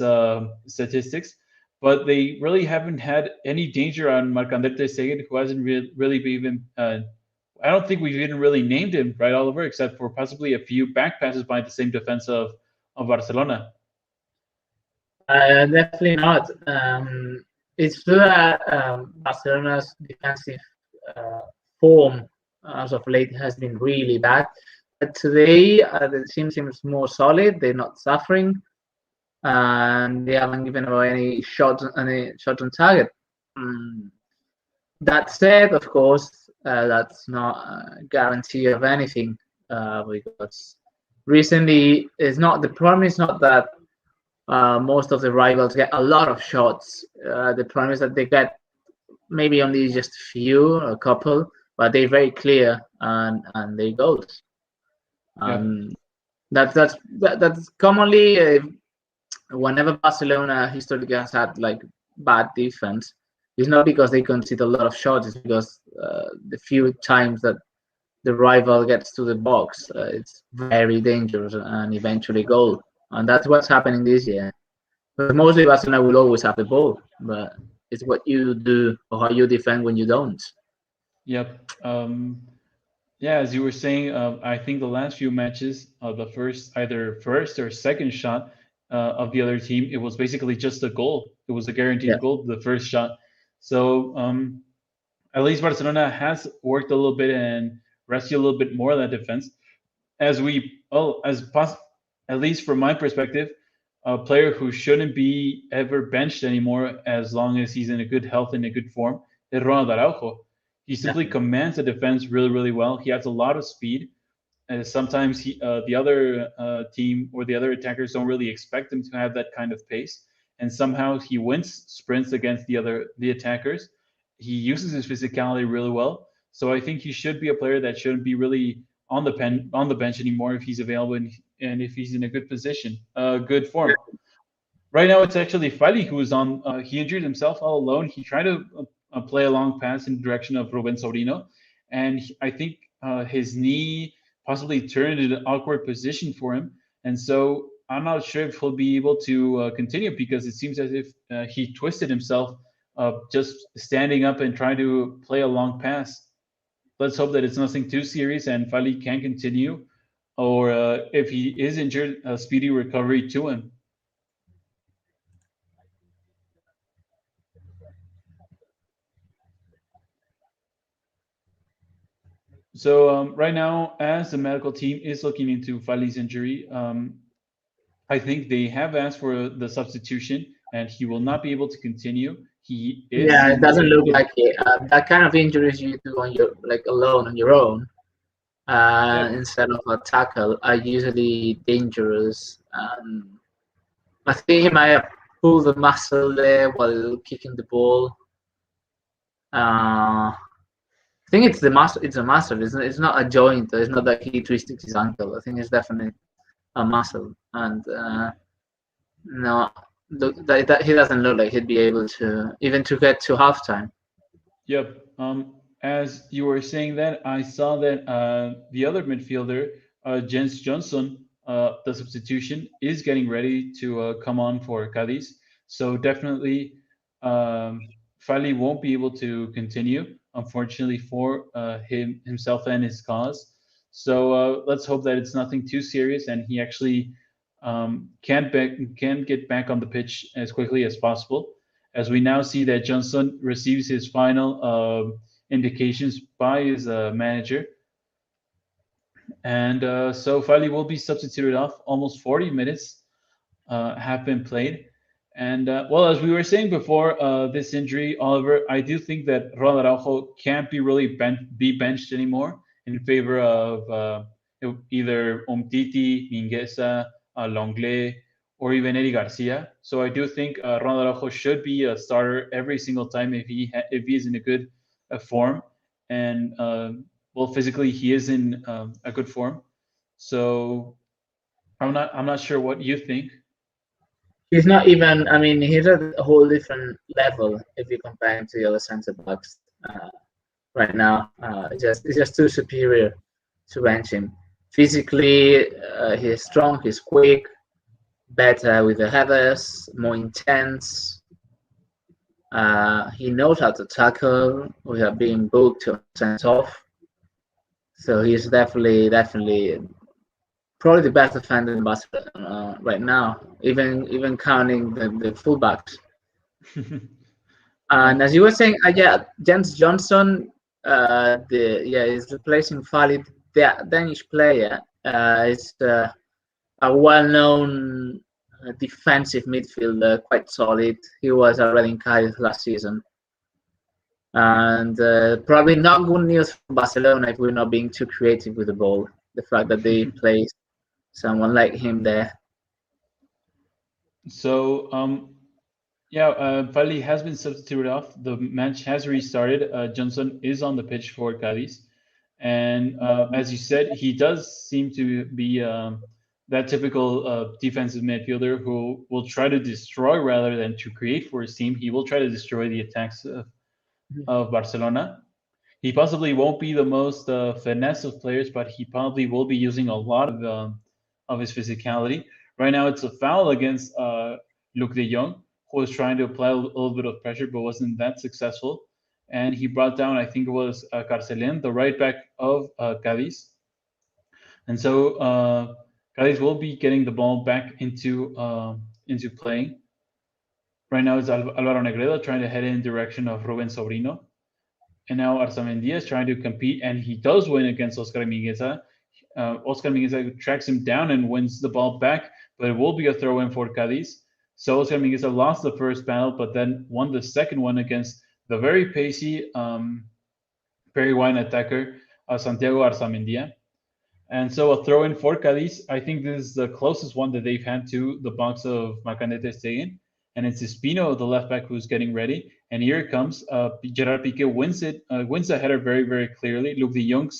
statistics. But they really haven't had any danger on Marc-André ter Stegen, who hasn't really been even. I don't think we've even really named him, right, Oliver, except for possibly a few back passes by the same defense of Barcelona. Definitely not. It's true that Barcelona's defensive form as of late has been really bad. But today, the team seems more solid. They're not suffering, and they haven't given away any shots on target. That said, of course, that's not a guarantee of anything because recently the problem is not that most of the rivals get a lot of shots. The problem is that they get maybe only just a couple, but they're very clear and they goals. That's commonly whenever Barcelona historically has had like bad defense. It's not because they concede a lot of shots. It's because the few times that the rival gets to the box, it's very dangerous and eventually goal. And that's what's happening this year. But mostly Barcelona will always have the ball, but it's what you do or how you defend when you don't. Yep. Yeah, as you were saying, I think the last few matches, the either first or second shot of the other team, it was basically just a goal. It was a guaranteed goal, the first shot. So at least Barcelona has worked a little bit and rescued a little bit more of that defense. At least from my perspective, a player who shouldn't be ever benched anymore as long as he's in a good health and a good form is Ronald Araujo. He simply commands the defense really, really well. He has a lot of speed. And sometimes the other team or the other attackers don't really expect him to have that kind of pace. And somehow he wins sprints against the attackers. He uses his physicality really well. So I think he should be a player that shouldn't be really on the bench anymore if he's available and if he's in a good position, good form. Right now, it's actually Fali who is on. He injured himself all alone. He tried to play a long pass in the direction of Ruben Sobrino, and I think his knee possibly turned in an awkward position for him. And so I'm not sure if he'll be able to continue because it seems as if he twisted himself just standing up and trying to play a long pass. Let's hope that it's nothing too serious and Fali can continue, or if he is injured, a speedy recovery to him. So right now, as the medical team is looking into Fali's injury, I think they have asked for the substitution, and he will not be able to continue. He is. Yeah, it doesn't look like it. That kind of injuries you do on your alone on your own, instead of a tackle, are usually dangerous. I think he might have pulled the muscle there while kicking the ball. I think it's the muscle. It's a muscle. It's not a joint. It's not that he twisted his ankle. I think it's definitely a muscle. And no, that he doesn't look like he'd be able to even to get to halftime. Yep. As you were saying that, I saw that the other midfielder, Jens Johnson, the substitution, is getting ready to come on for Cádiz. So definitely, Fali won't be able to continue, unfortunately for himself and his cause. So let's hope that it's nothing too serious and he actually can get back on the pitch as quickly as possible. As we now see that Johnson receives his final indications by his manager. And so Fali will be substituted off. Almost 40 minutes have been played. And well, as we were saying before this injury, Oliver, I do think that Ronald Araujo can't be really benched anymore in favor of either Umtiti, Mingueza, Longley, or even Eddie Garcia. So I do think Ronald Araujo should be a starter every single time if he is in a good form. And well, physically he is in a good form. So I'm not sure what you think. He's not even. I mean, he's at a whole different level if you compare him to the other centre backs right now. It's just too superior to bench him. Physically, he's strong. He's quick, better with the headers, more intense. He knows how to tackle without being booked or sent off. So he's definitely probably the best defender in Barcelona right now, even counting the fullbacks. And as you were saying, Jens Johnson, is replacing Fali, the Danish player. Is a well-known defensive midfielder, quite solid. He was already in Cádiz last season. And probably not good news for Barcelona if we're not being too creative with the ball. The fact that they play someone like him there. So Fali has been substituted off. The match has restarted. Johnson is on the pitch for Cádiz, and as you said, he does seem to be that typical defensive midfielder who will try to destroy rather than to create for his team. He will try to destroy the attacks of Barcelona. He possibly won't be the most finesse of players, but he probably will be using a lot of his physicality. Right now, it's a foul against Luc de Jong, who was trying to apply a little bit of pressure, but wasn't that successful. And he brought down, I think it was Carcelén, the right back of Cádiz. And so Cádiz will be getting the ball back into playing. Right now, it's Alvaro Negrillo trying to head in direction of Ruben Sobrino. And now Arzamendia is trying to compete, and he does win against Oscar Mingueza. Oscar Mingueza tracks him down and wins the ball back, but it will be a throw-in for Cádiz. So Oscar Mingueza lost the first battle, but then won the second one against the very pacey Paraguayan attacker Santiago Arzamendia. And so a throw-in for Cádiz. I think this is the closest one that they've had to the box of Macanete Stegen. And it's Espino, the left back, who's getting ready. And here it comes. Gerard Piqué wins the header very, very clearly. Luc de Jong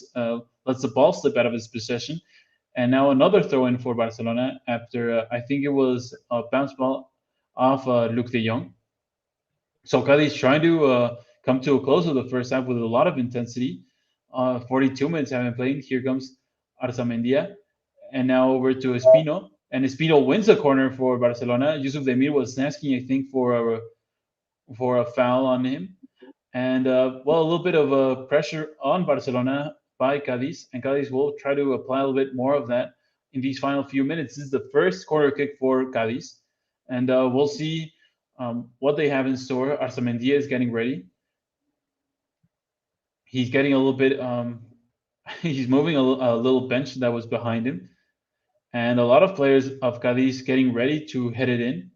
lets the ball slip out of his possession. And now another throw-in for Barcelona after, I think it was a bounce ball off Luc de Jong. So Cádiz trying to come to a close of the first half with a lot of intensity. 42 minutes haven't played. Here comes Arzamendia. And now over to Espino. And Espino wins a corner for Barcelona. Yusuf Demir was asking, I think, for a foul on him. And, a little bit of pressure on Barcelona by Cádiz. And Cádiz will try to apply a little bit more of that in these final few minutes. This is the first corner kick for Cádiz. And we'll see what they have in store. Arzamendia is getting ready. He's getting a little bit... he's moving a little bench that was behind him. And a lot of players of Cádiz getting ready to head it in.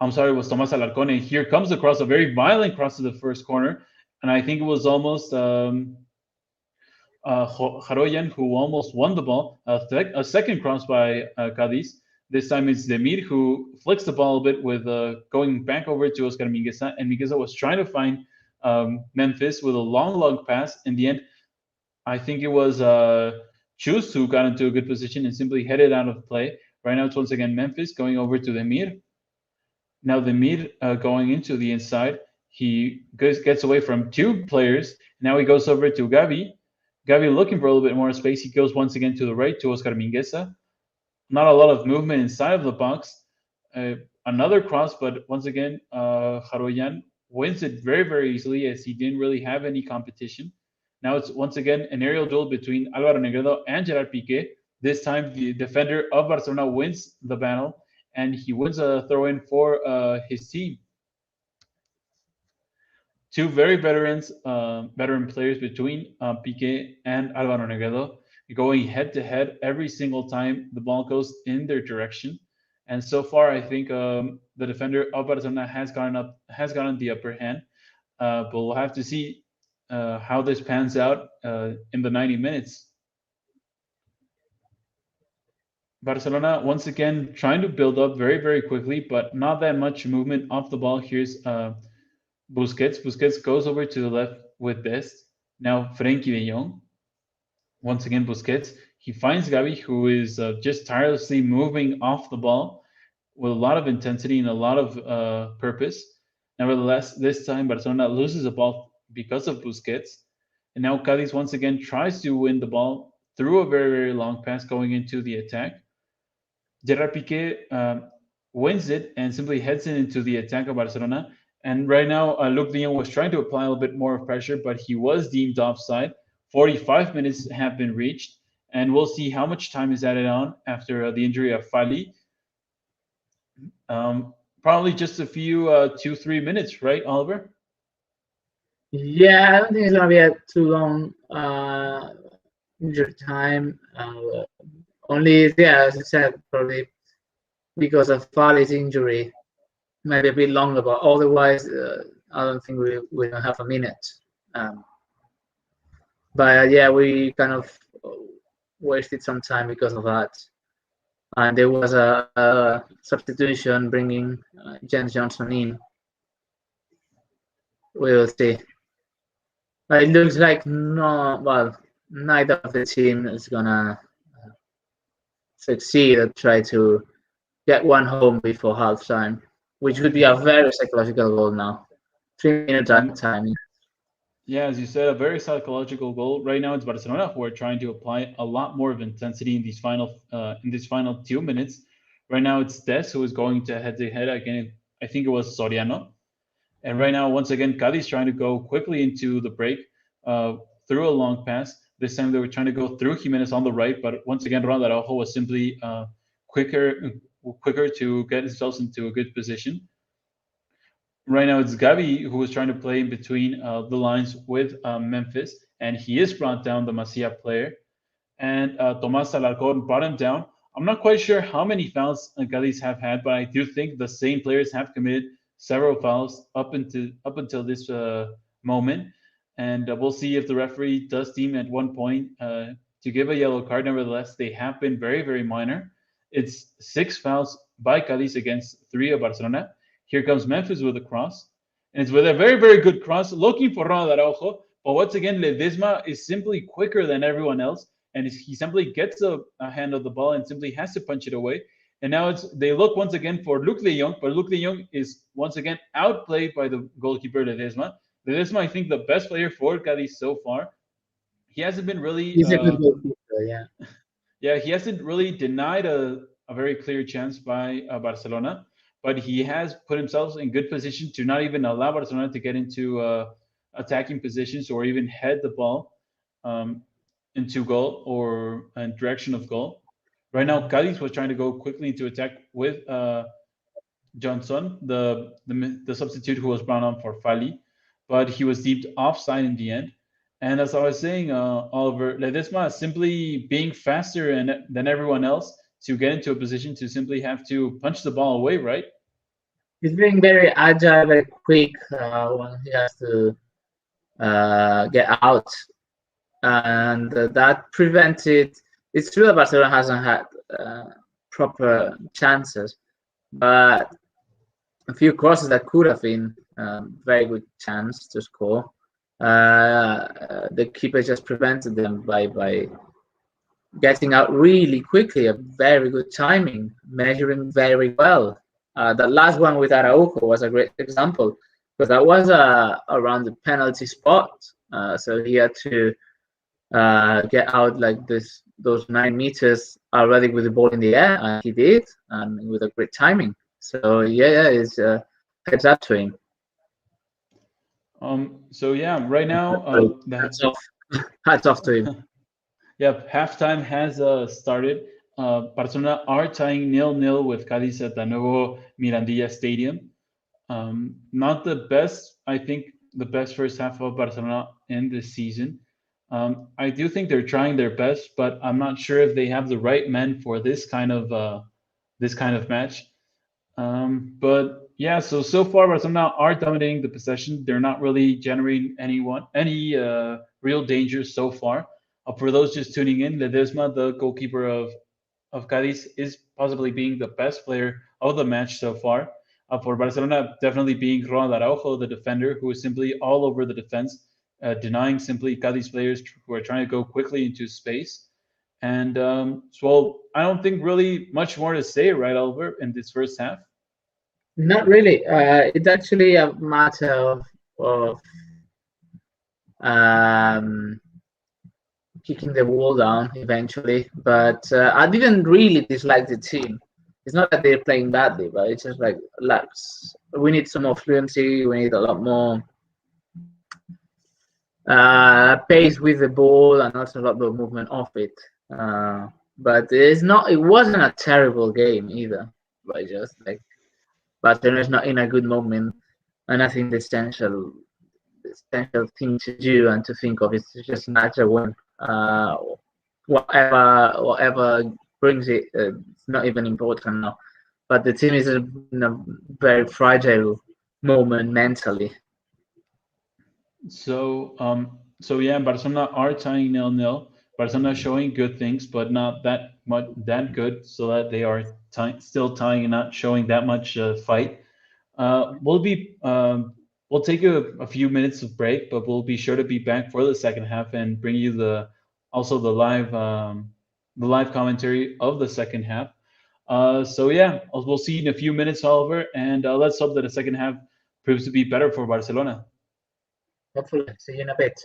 I'm sorry, it was Tomás Alarcón. And here comes the cross, a very violent cross to the first corner. And I think it was almost Jaroyan who almost won the ball. A second cross by Cádiz. This time it's Demir who flicks the ball a bit with going back over to Oscar Mingueza. And Mingueza was trying to find Memphis with a long pass. In the end, I think it was Chus who got into a good position and simply headed out of play. Right now, it's once again Memphis going over to Demir. Now Demir going into the inside. He gets away from two players. Now he goes over to Gavi. Gavi looking for a little bit more space. He goes once again to the right to Oscar Mingueza. Not a lot of movement inside of the box. Another cross, but once again, Jaroyan wins it very, very easily as he didn't really have any competition. Now it's once again an aerial duel between Alvaro Negrillo and Gerard Piqué. This time the defender of Barcelona wins the battle and he wins a throw-in for his team. Two very veteran players between Piqué and Alvaro Negrillo, going head-to-head every single time the ball goes in their direction. And so far, I think the defender of Barcelona has gotten the upper hand. But we'll have to see how this pans out in the 90 minutes. Barcelona, once again, trying to build up very, very quickly, but not that much movement off the ball. Here's Busquets. Busquets goes over to the left with Best. Now Frenkie de Jong. Once again, Busquets. He finds Gavi, who is just tirelessly moving off the ball with a lot of intensity and a lot of purpose. Nevertheless, this time Barcelona loses the ball because of Busquets. And now Cádiz once again tries to win the ball through a very, very long pass going into the attack. Gerard Piqué wins it and simply heads into the attack of Barcelona. And right now, Luc de Jong was trying to apply a little bit more pressure, but he was deemed offside. 45 minutes have been reached, and we'll see how much time is added on after the injury of Fali. Probably just a few 2-3 minutes, right, Oliver? Yeah, I don't think it's gonna be a too long injury time. Only, yeah, as I said, probably because of Fali's injury, maybe a bit longer. But otherwise, I don't think we don't have a minute. But yeah, we kind of wasted some time because of that. and there was a substitution bringing James Johnson in. We'll see. But it looks like neither of the team is gonna succeed or try to get one home before halftime, which would be a very psychological goal now. 3 minutes at time. Yeah, as you said, a very psychological goal. Right now, it's Barcelona who are trying to apply a lot more of intensity in these final 2 minutes. Right now, it's Des who is going to head again. I think it was Soriano. And right now, once again, Cádiz trying to go quickly into the break through a long pass. This time they were trying to go through Jimenez on the right, but once again, Ronald Araujo was simply quicker to get himself into a good position. Right now, it's Gavi who is trying to play in between the lines with Memphis, and he is brought down, the Masia player. And Tomás Alarcón brought him down. I'm not quite sure how many fouls Cádiz have had, but I do think the same players have committed several fouls up until this moment. And we'll see if the referee does deem at one point to give a yellow card. Nevertheless, they have been very, very minor. It's 6 fouls by Cádiz against 3 of Barcelona. Here comes Memphis with a cross. And it's with a very, very good cross, looking for Ronald Araujo. But once again, Ledesma is simply quicker than everyone else. And he simply gets a hand of the ball and simply has to punch it away. And now they look once again for Luc de Jong, but Luc de Jong is once again outplayed by the goalkeeper Ledesma. Ledesma, I think, the best player for Cádiz so far. He hasn't been really. He's a good goalkeeper, yeah. Yeah, he hasn't really denied a very clear chance by Barcelona, but he has put himself in good position to not even allow Barcelona to get into attacking positions or even head the ball into goal or in direction of goal. Right now, Cádiz was trying to go quickly into attack with Johnson, the substitute who was brought on for Fali, but he was deemed offside in the end. And as I was saying, Oliver, Ledesma is simply being faster than everyone else to get into a position to simply have to punch the ball away, right? He's being very agile, very quick when he has to get out. And that prevented. It's true that Barcelona hasn't had proper chances, but a few crosses that could have been very good chance to score. The keeper just prevented them by getting out really quickly. A very good timing, measuring very well. The last one with Araujo was a great example because that was around the penalty spot. So he had to get out like those 9 meters already with the ball in the air, and he did, and with a great timing. So yeah, it's heads up to him. So yeah, right now hats off to him. Yeah, halftime has started. Barcelona are tying 0-0 with Cádiz at the nuevo Mirandilla Stadium. Not the best, I think, the best first half of Barcelona in this season. I do think they're trying their best, but I'm not sure if they have the right men for this kind of match. But yeah, so far Barcelona are dominating the possession. They're not really generating any real danger so far. For those just tuning in, Ledesma, the goalkeeper of Cádiz, is possibly being the best player of the match so far. For Barcelona, definitely being Ronald Araujo, the defender, who is simply all over the defense, denying simply Cádiz players who are trying to go quickly into space. And so I don't think really much more to say, right, Oliver, in this first half? Not really. It's actually a matter of kicking the wall down eventually. But I didn't really dislike the team. It's not that they're playing badly, but it's just like we need some more fluency. We need a lot more pace with the ball and also a lot more movement off it. But it wasn't a terrible game either. But just like Barcelona is not in a good moment, and I think the essential thing to do and to think of is to just match a win. Whatever brings it, it's not even important now. But the team is in a very fragile moment mentally. So yeah, Barcelona are tying 0-0. Barcelona showing good things, but not that that good, so that they are still tying and not showing that much fight. We'll take a few minutes of break, but we'll be sure to be back for the second half and bring you also the live commentary of the second half. So yeah, we'll see you in a few minutes, Oliver, and let's hope that the second half proves to be better for Barcelona. Hopefully, see you in a bit.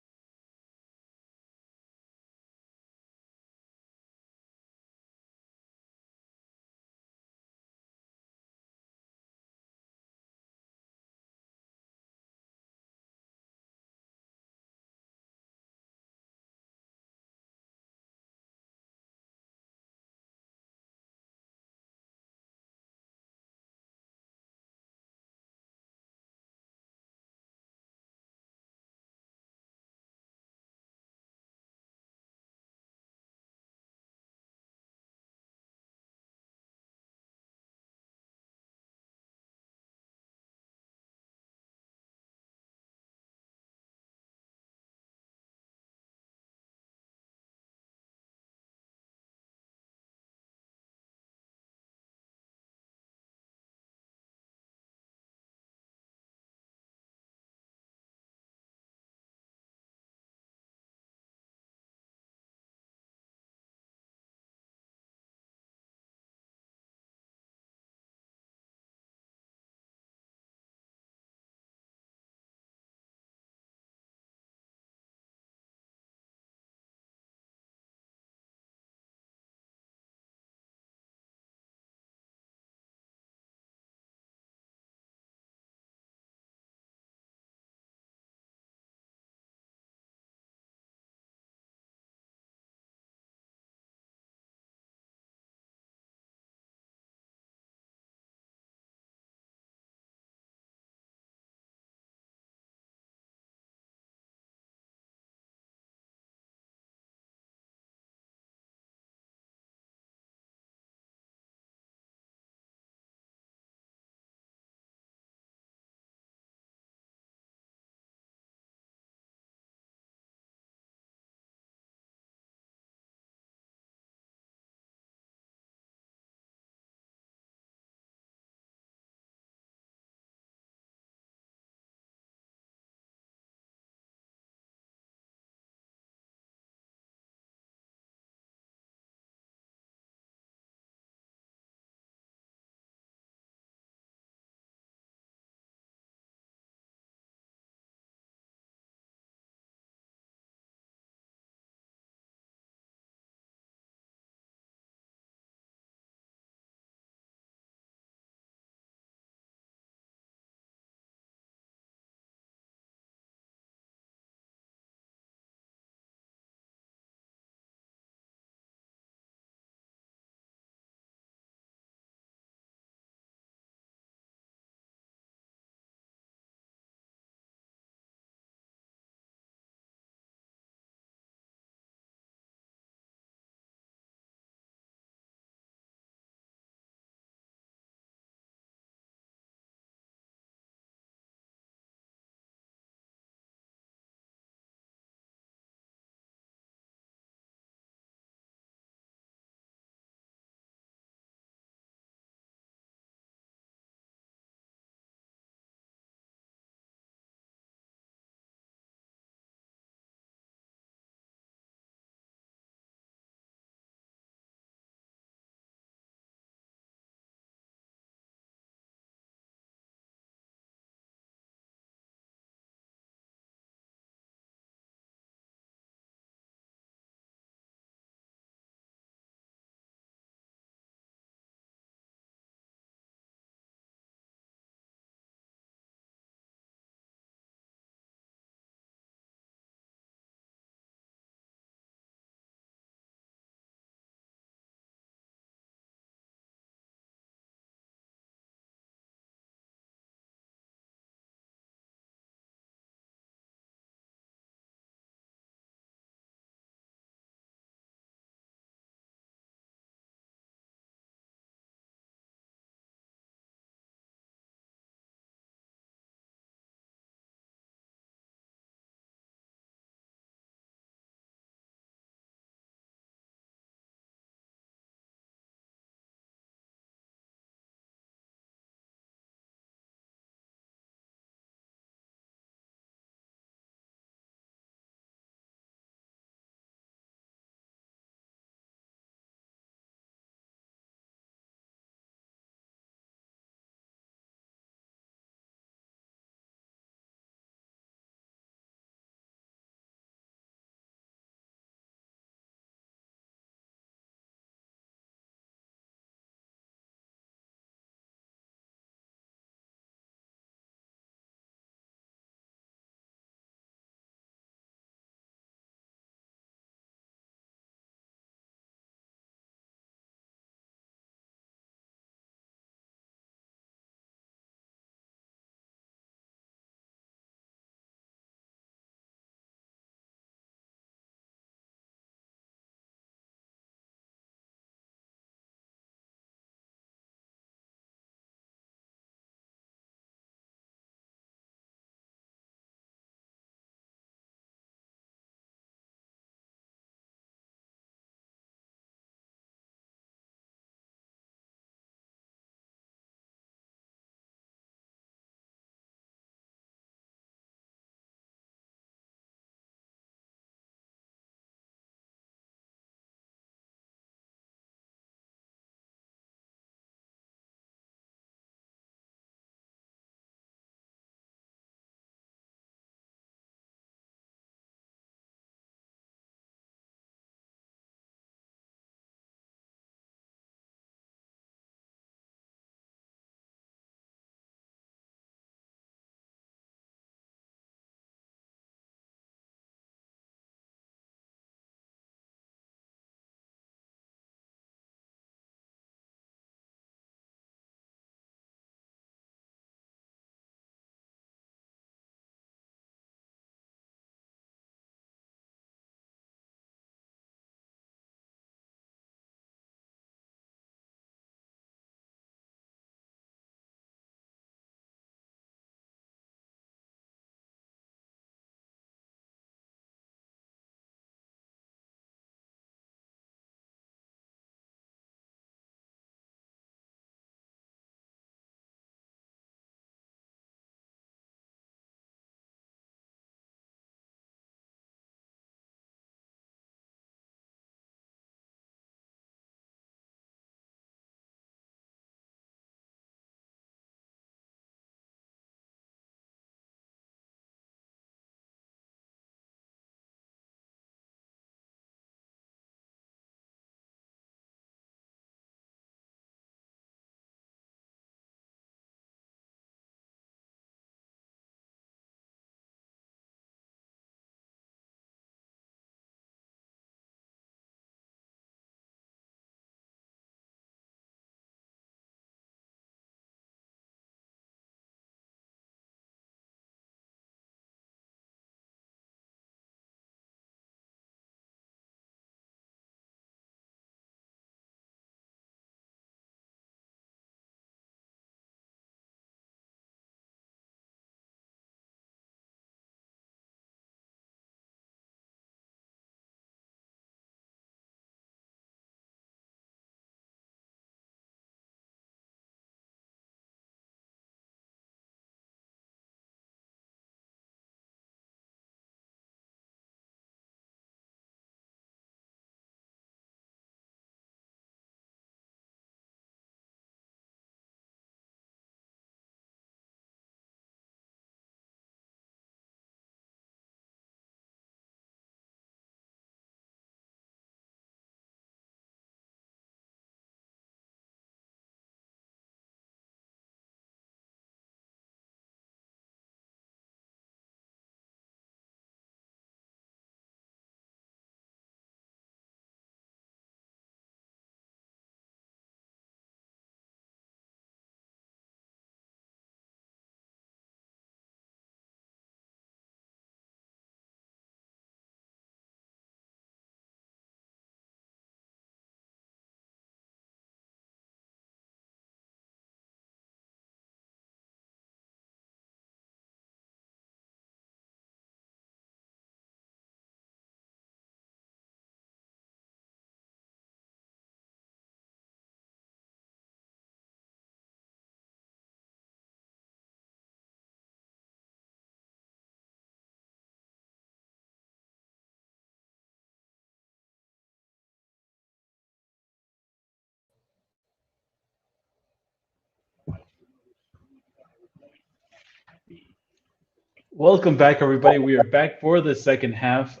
Welcome back, everybody. We are back for the second half.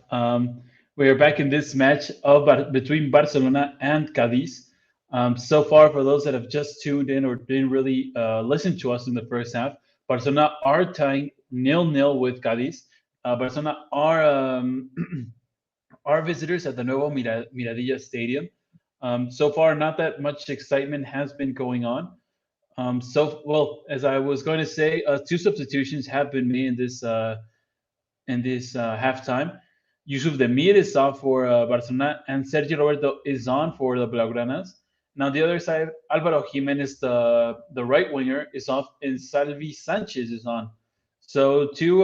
We are back in this match between Barcelona and Cádiz. So far, for those that have just tuned in or didn't really listen to us in the first half, Barcelona are tying 0-0 with Cádiz. Barcelona are are visitors at the Nuevo Miradilla Stadium. So far, not that much excitement has been going on. As I was going to say, two substitutions have been made in this halftime. Yusuf Demir is off for Barcelona, and Sergio Roberto is on for the Blaugranas. Now, the other side, Alvaro Jimenez, the right winger, is off, and Salvi Sanchez is on. So two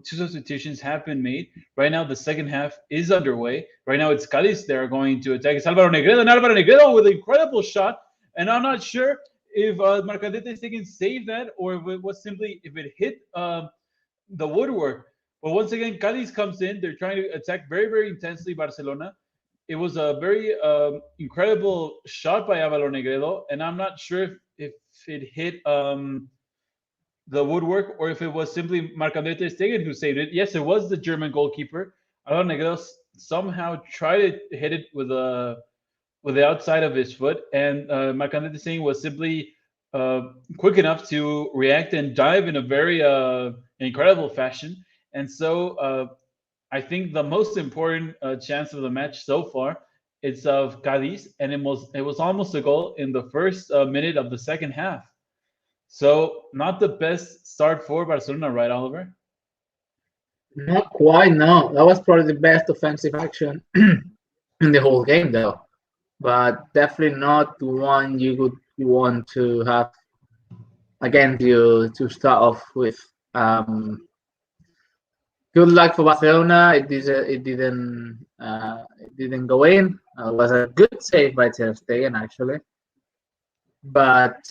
substitutions have been made. Right now, the second half is underway. Right now, it's Cádiz. They're going to attack. It's Alvaro Negrillo, and Alvaro Negrillo with an incredible shot. And I'm not sure if Marcandete can save that or if it was simply if it hit the woodwork. But once again, Cádiz comes in. They're trying to attack very, very intensely Barcelona. It was a very incredible shot by Alvaro Negredo, and I'm not sure if it hit the woodwork or if it was simply Marc-André Stegen who saved it. Yes, it was the German goalkeeper. Alvaro Negredo somehow tried to hit it with the outside of his foot, and Marc-André Stegen was simply quick enough to react and dive in a very incredible fashion. And so I think the most important chance of the match so far is of Cádiz, and it was almost a goal in the first minute of the second half. So not the best start for Barcelona, right, Oliver? Not quite, no. That was probably the best offensive action in the whole game, though. But definitely not the one you would want to have against you to start off with. Good luck for Barcelona. It didn't go in. It was a good save by Ter Stegen, actually, but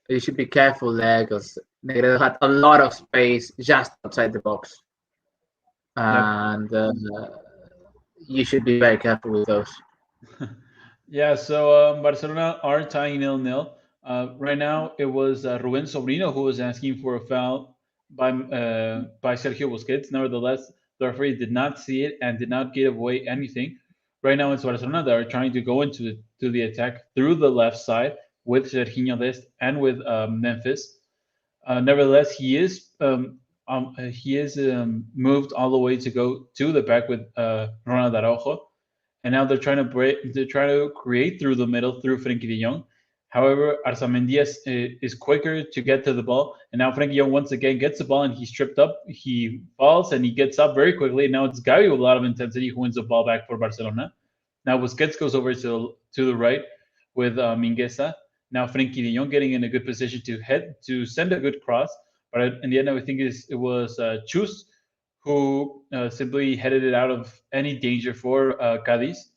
you should be careful there because Negredo had a lot of space just outside the box, and you should be very careful with those. Yeah, so Barcelona are tying 0-0. Right now, it was Rubén Sobrino who was asking for a foul by Sergio Busquets. Nevertheless, the referee did not see it and did not give away anything. Right now, it's Barcelona that are trying to go into the attack through the left side with Serginho Dest and with Memphis. Nevertheless, he is moved all the way to go to the back with Ronald Araujo, and now they're trying to create through the middle through Frenkie de Jong. However, Arzamendi is quicker to get to the ball, and now Frenkie de Jong once again gets the ball and he's tripped up. He falls and he gets up very quickly. Now it's Gavi with a lot of intensity who wins the ball back for Barcelona. Now Busquets goes over to the right with Mingueza. Now Frenkie de Jong getting in a good position to send a good cross, but in the end, I think it was Chus who simply headed it out of any danger for Cádiz.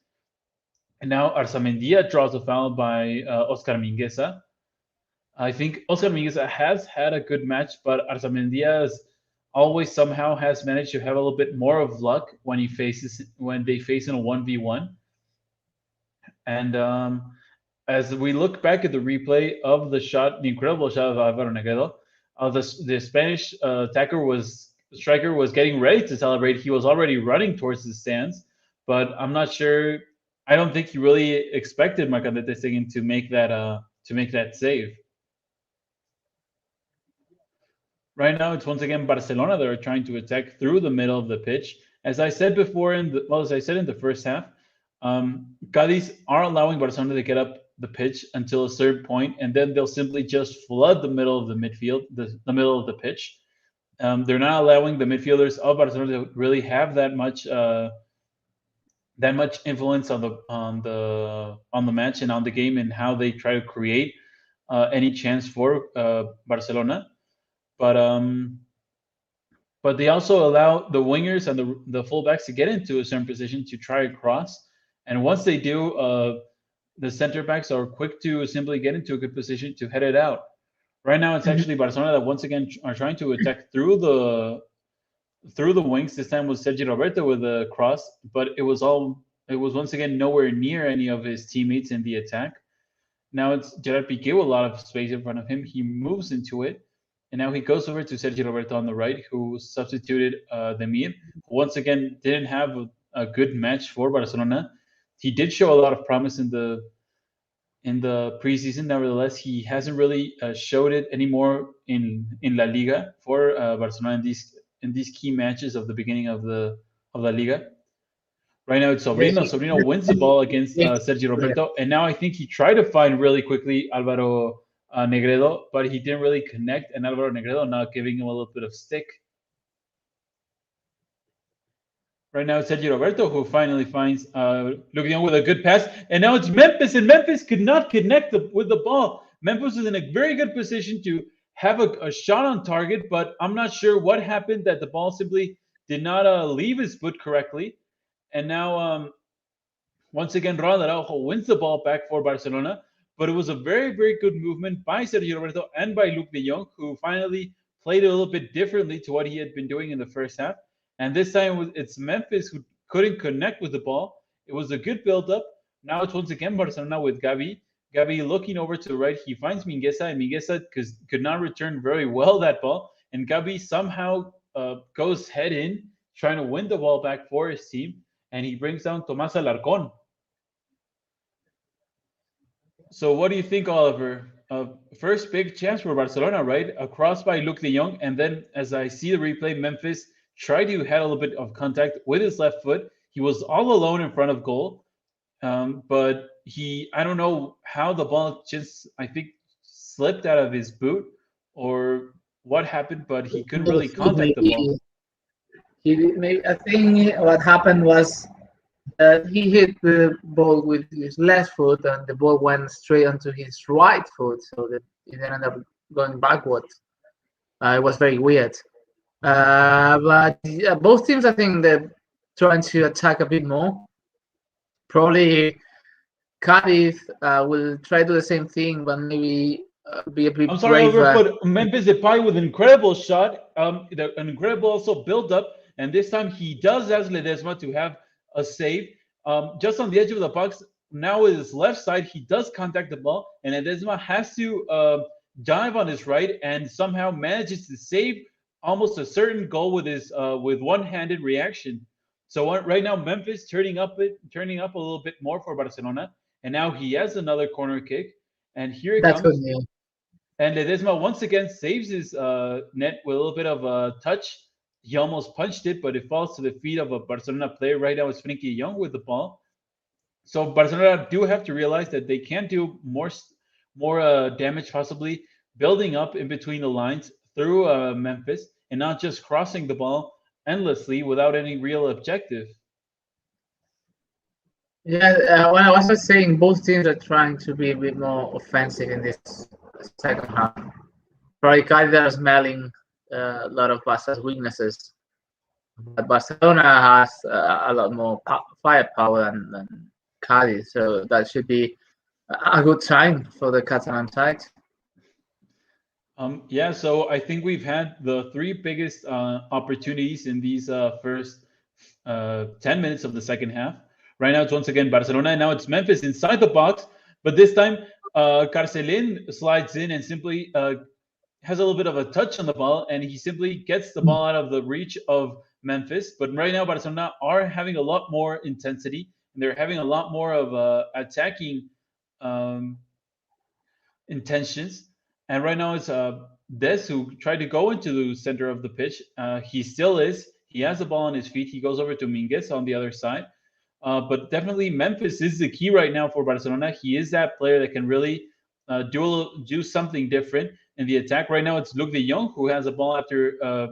And now Arzamendia draws a foul by Oscar Mingueza. I think Oscar Mingueza has had a good match, but Arzamendia always somehow has managed to have a little bit more of luck when they face in a 1v1. And as we look back at the replay of the shot, the incredible shot of Alvaro Negredo, the Spanish striker was getting ready to celebrate. He was already running towards the stands, but I'm not sure. I don't think he really expected Marc-André Stegen to make that save. Right now, it's once again Barcelona that are trying to attack through the middle of the pitch. As I said before, as I said in the first half, Cádiz are allowing Barcelona to get up the pitch until a certain point, and then they'll simply just flood the middle of the midfield, the middle of the pitch. They're not allowing the midfielders of Barcelona to really have that much influence on the match and on the game and how they try to create any chance for Barcelona. But they also allow the wingers and the fullbacks to get into a certain position to try a cross. And once they do, the center backs are quick to simply get into a good position to head it out. Right now, it's actually Barcelona that once again are trying to attack through the wings. This time was Sergio Roberto with a cross, but it was once again nowhere near any of his teammates in the attack. Now it's Gerard Piqué with a lot of space in front of him. He moves into it, And now he goes over to Sergio Roberto on the right, who substituted Demir, who once again didn't have a good match for Barcelona. He did show a lot of promise in the preseason. Nevertheless, he hasn't really showed it anymore in La Liga for Barcelona in these key matches of the beginning of La Liga. Right now it's Sobrino. Sobrino wins the ball against Sergio Roberto, and now I think he tried to find really quickly Alvaro Negrillo, but he didn't really connect, and Alvaro Negrillo now giving him a little bit of stick. Right now it's Sergio Roberto who finally finds Luke de Jong with a good pass, and now it's Memphis, and Memphis could not connect with the ball. Memphis was in a very good position to have a shot on target, but I'm not sure what happened, that the ball simply did not leave his foot correctly. And now, once again, Ronald Araujo wins the ball back for Barcelona, but it was a very, very good movement by Sergio Roberto and by Luke de Jong, who finally played a little bit differently to what he had been doing in the first half. And this time, it's Memphis who couldn't connect with the ball. It was a good build-up. Now it's once again Barcelona with Gavi. Gavi looking over to the right. He finds Mingueza, and Mingueza could not return very well that ball. And Gavi somehow goes head in, trying to win the ball back for his team. And he brings down Tomás Alarcón. So what do you think, Oliver? First big chance for Barcelona, right? A cross by Luke de Jong. And then as I see the replay, Memphis tried to have a little bit of contact with his left foot. He was all alone in front of goal. But I don't know how the ball just, I think, slipped out of his boot or what happened, but he couldn't really contact the ball. I think what happened was that he hit the ball with his left foot, and the ball went straight onto his right foot, so that it ended up going backwards. It was very weird. But both teams, I think, they're trying to attack a bit more. Probably Cádiz will try to do the same thing, but maybe be a bit I'm sorry, braver. but Memphis Depay with an incredible shot, an incredible also build up, and this time he does ask Ledesma to have a save. Just on the edge of the box, now with his left side, he does contact the ball, and Ledesma has to dive on his right and somehow manages to save almost a certain goal with his with one-handed reaction. So right now, Memphis turning up a little bit more for Barcelona, and now he has another corner kick, and here it comes. Good news. And Ledesma once again saves his net with a little bit of a touch. He almost punched it, but it falls to the feet of a Barcelona player. Right now, it's Frenkie de Jong with the ball. So Barcelona do have to realize that they can do more damage, possibly building up in between the lines through Memphis, and not just crossing the ball endlessly without any real objective. Yeah, when I was just saying, both teams are trying to be a bit more offensive in this second half. Probably Cádiz are smelling a lot of Barca's weaknesses, but Barcelona has a lot more firepower than Cádiz, so that should be a good sign for the Catalan side. Yeah, so I think we've had the three biggest opportunities in these first 10 minutes of the second half. Right now, it's once again Barcelona, and now it's Memphis inside the box. But this time, Carcelin slides in and simply has a little bit of a touch on the ball, and he simply gets the ball out of the reach of Memphis. But right now, Barcelona are having a lot more intensity, and they're having a lot more of attacking intentions. And right now, it's Des who tried to go into the center of the pitch. He still is. He has the ball on his feet. He goes over to Minguez on the other side. But definitely Memphis is the key right now for Barcelona. He is that player that can really do something different in the attack. Right now it's Luke de Jong who has the ball after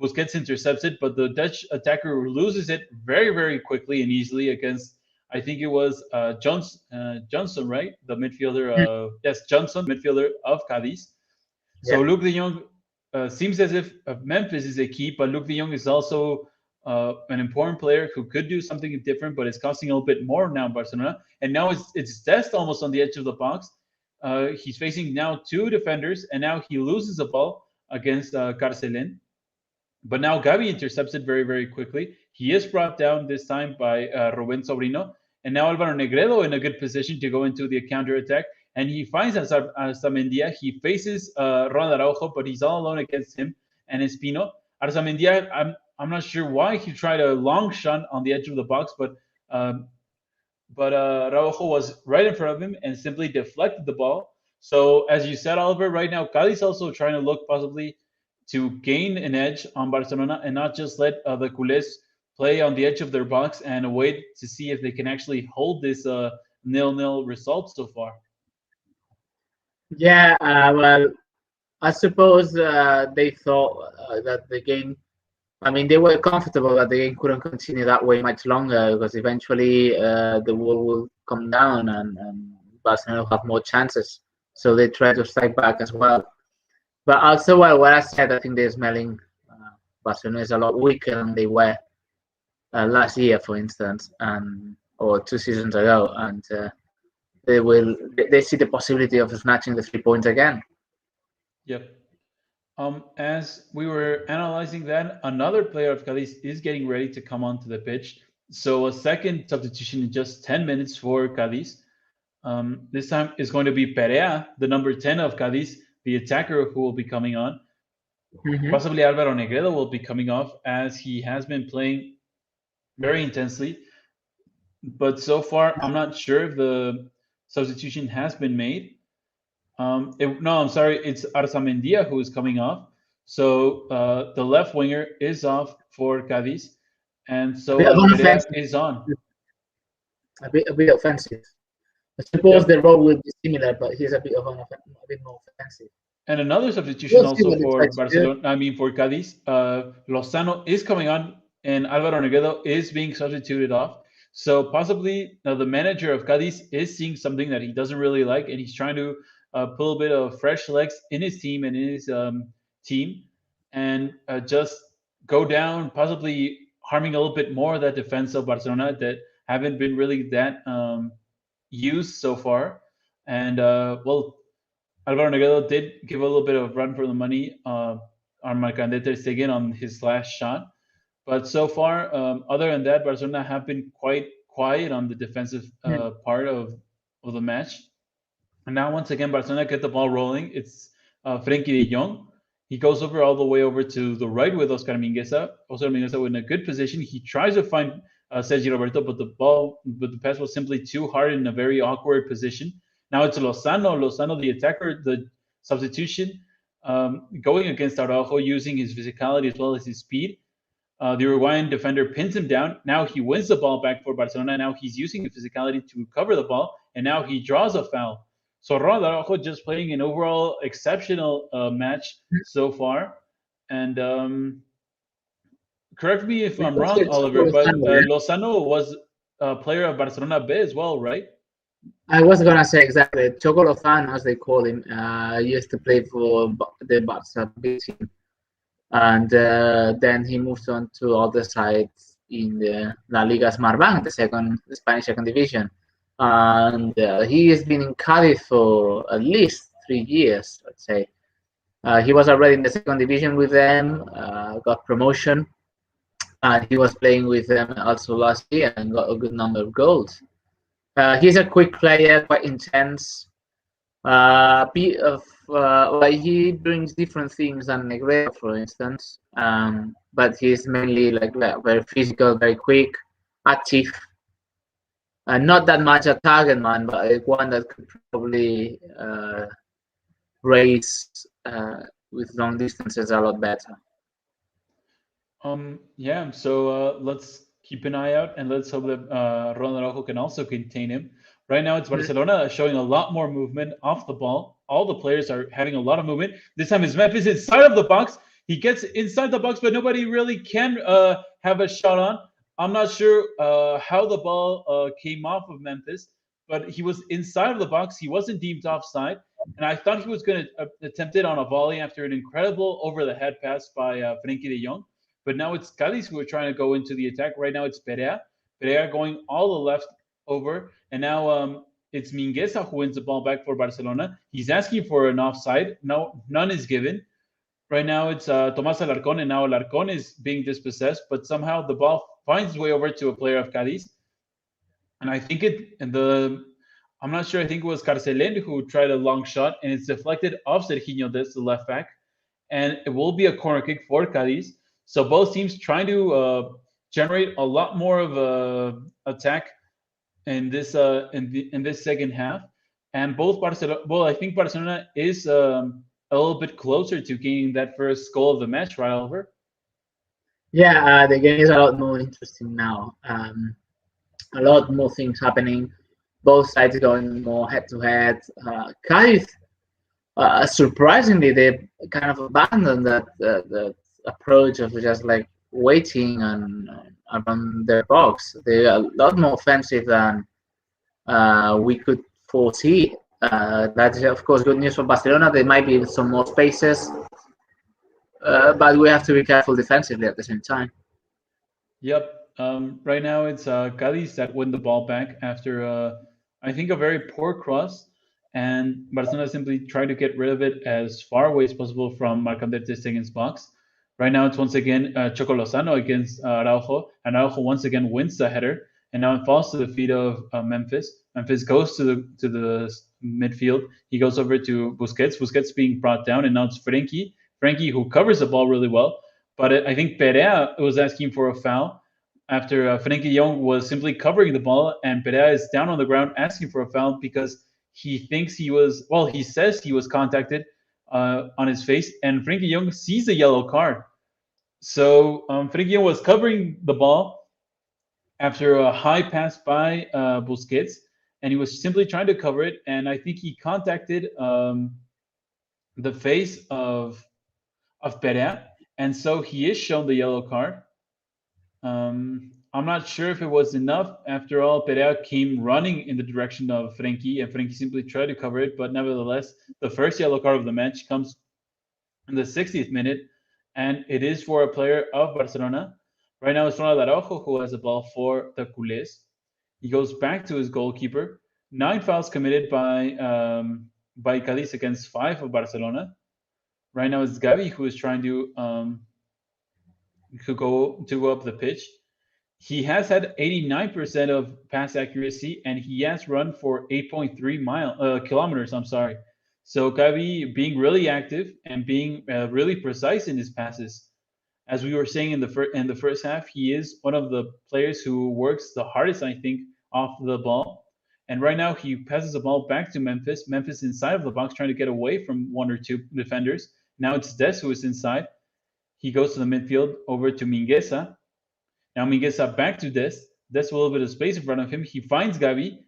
Busquets intercepts it, but the Dutch attacker loses it very, very quickly and easily against, I think it was Johnson, right? The midfielder. Yes, Johnson, midfielder of Cádiz. Yeah. So Luke de Jong seems as if Memphis is a key, but Luke de Jong is also an important player who could do something different, but it's costing a little bit more now in Barcelona. And now it's Dest almost on the edge of the box. He's facing now two defenders, and now he loses the ball against Carcelin. But now Gavi intercepts it very, very quickly. He is brought down this time by Rubén Sobrino. And now Alvaro Negrillo in a good position to go into the counter-attack. and he finds Arzamendia. He faces Ronald Araujo, but he's all alone against him and Espino. Arzamendia, I'm not sure why he tried a long shot on the edge of the box, but Araujo was right in front of him and simply deflected the ball. So as you said, Oliver, right now Cádiz also trying to look possibly to gain an edge on Barcelona and not just let the culés play on the edge of their box and wait to see if they can actually hold this 0-0 result so far. Yeah, well, I suppose they thought that the game, I mean, they were comfortable that the game couldn't continue that way much longer because eventually the wall will come down and Barcelona will have more chances. So they try to strike back as well. But also, well, what I said, I think they're smelling Barcelona is a lot weaker than they were last year, for instance, or 2 seasons ago, and they see the possibility of snatching the 3 points again. Yep. As we were analyzing that, another player of Cádiz is getting ready to come onto the pitch. So a second substitution in just 10 minutes for Cádiz. This time is going to be Perea, the number 10 of Cádiz, the attacker who will be coming on. Mm-hmm. Possibly Alvaro Negrillo will be coming off as he has been playing very intensely. But so far, I'm not sure if the substitution has been made. No, I'm sorry, it's Arzamendia who is coming off. So the left winger is off for Cádiz. And so Perea is on. A bit offensive. I suppose the role will be similar, but he's a bit more offensive. And another substitution also for Barcelona, for Cádiz. Lozano is coming on, and Alvaro Negrillo is being substituted off. So possibly the manager of Cádiz is seeing something that he doesn't really like, and he's trying to put a bit of fresh legs in his team and in his team, and just go down, possibly harming a little bit more that defense of Barcelona that haven't been really that used so far. And well, Alvaro Negrillo did give a little bit of run for the money on Marc-André ter Stegen on his last shot. But so far, other than that, Barcelona have been quite quiet on the defensive part of the match. And now, once again, Barcelona get the ball rolling. It's Frenkie de Jong. He goes all the way over to the right with Oscar Mingueza. Oscar Mingueza in a good position. He tries to find Sergi Roberto, but the pass was simply too hard in a very awkward position. Now it's Lozano, the attacker, the substitution, going against Araujo, using his physicality as well as his speed. The Uruguayan defender pins him down. Now he wins the ball back for Barcelona. Now he's using his physicality to cover the ball, and now he draws a foul. So Ronald Araujo just playing an overall exceptional match so far. And correct me if I'm wrong, Oliver, but Lozano was a player of Barcelona B as well, right? I was going to say exactly. Choco Lozano, as they call him, used to play for the Barca B team. And then he moved on to other sides in the La Liga Smartbank, the Spanish second division. And he has been in Cádiz for at least 3 years, let's say. He was already in the second division with them, got promotion. And he was playing with them also last year and got a good number of goals. He's a quick player, quite intense. He brings different things than Negrillo, for instance. But he's mainly very physical, very quick, active. Not that much a target man, but one that could probably race with long distances a lot better. Yeah, so let's keep an eye out and let's hope that Ronald Araujo can also contain him. Right now, it's Barcelona showing a lot more movement off the ball. All the players are having a lot of movement. This time, it's Memphis inside of the box. He gets inside the box, but nobody really can have a shot on. I'm not sure how the ball came off of Memphis, but he was inside of the box. He wasn't deemed offside. And I thought he was going to attempt it on a volley after an incredible over-the-head pass by Frenkie de Jong. But now it's Cádiz who are trying to go into the attack. Right now it's Perea. Perea going all the left over. And now it's Mingueza who wins the ball back for Barcelona. He's asking for an offside. No, none is given. Right now it's Tomás Alarcón, and now Alarcón is being dispossessed. But somehow the ball finds its way over to a player of Cádiz. And I think I'm not sure. I think it was Carcelén who tried a long shot, and it's deflected off Serginho, this the left back, and it will be a corner kick for Cádiz. So both teams trying to generate a lot more of a attack in this in this second half, and both Barcelona. Well, I think Barcelona is a little bit closer to gaining that first goal of the match, right, Oliver? Yeah, the game is a lot more interesting now. A lot more things happening. Both sides going more head to head. Cádiz, surprisingly, they kind of abandoned that the approach of just like waiting and around their box. They're a lot more offensive than we could foresee. That's of course good news for Barcelona. There might be some more spaces, but we have to be careful defensively at the same time. Yep. Right now it's Cádiz that win the ball back after I think a very poor cross, and Barcelona simply tried to get rid of it as far away as possible from Marc-André ter Stegen's box. Right now it's once again Choco Lozano against Araujo, and Araujo once again wins the header, and now it falls to the feet of Memphis. Memphis goes to the midfield. He goes over to Busquets. Busquets being brought down, and now it's Frenkie. Frenkie who covers the ball really well, but I think Perea was asking for a foul after Frenkie de Jong was simply covering the ball, and Perea is down on the ground asking for a foul because he thinks he says he was contacted on his face, and Frenkie de Jong sees a yellow card. So Frenkie de Jong was covering the ball after a high pass by Busquets, and he was simply trying to cover it, and I think he contacted the face of Perea, and so he is shown the yellow card. I'm not sure if it was enough. After all, Perea came running in the direction of Frenkie, and Frenkie simply tried to cover it. But nevertheless, the first yellow card of the match comes in the 60th minute, and it is for a player of Barcelona. Right now, it's Ronald Araujo who has the ball for the Culés. He goes back to his goalkeeper. 9 fouls committed by Cádiz against 5 of Barcelona. Right now, it's Gavi who is trying to go up the pitch. He has had 89% of pass accuracy, and he has run for 8.3 kilometers. I'm sorry. So Gavi being really active and being really precise in his passes. As we were saying in the first half, he is one of the players who works the hardest, I think, off the ball. And right now, he passes the ball back to Memphis. Memphis inside of the box, trying to get away from 1 or 2 defenders. Now it's Des who is inside. He goes to the midfield over to Mingueza. Now Mingueza back to Des. Des with a little bit of space in front of him. He finds Gavi,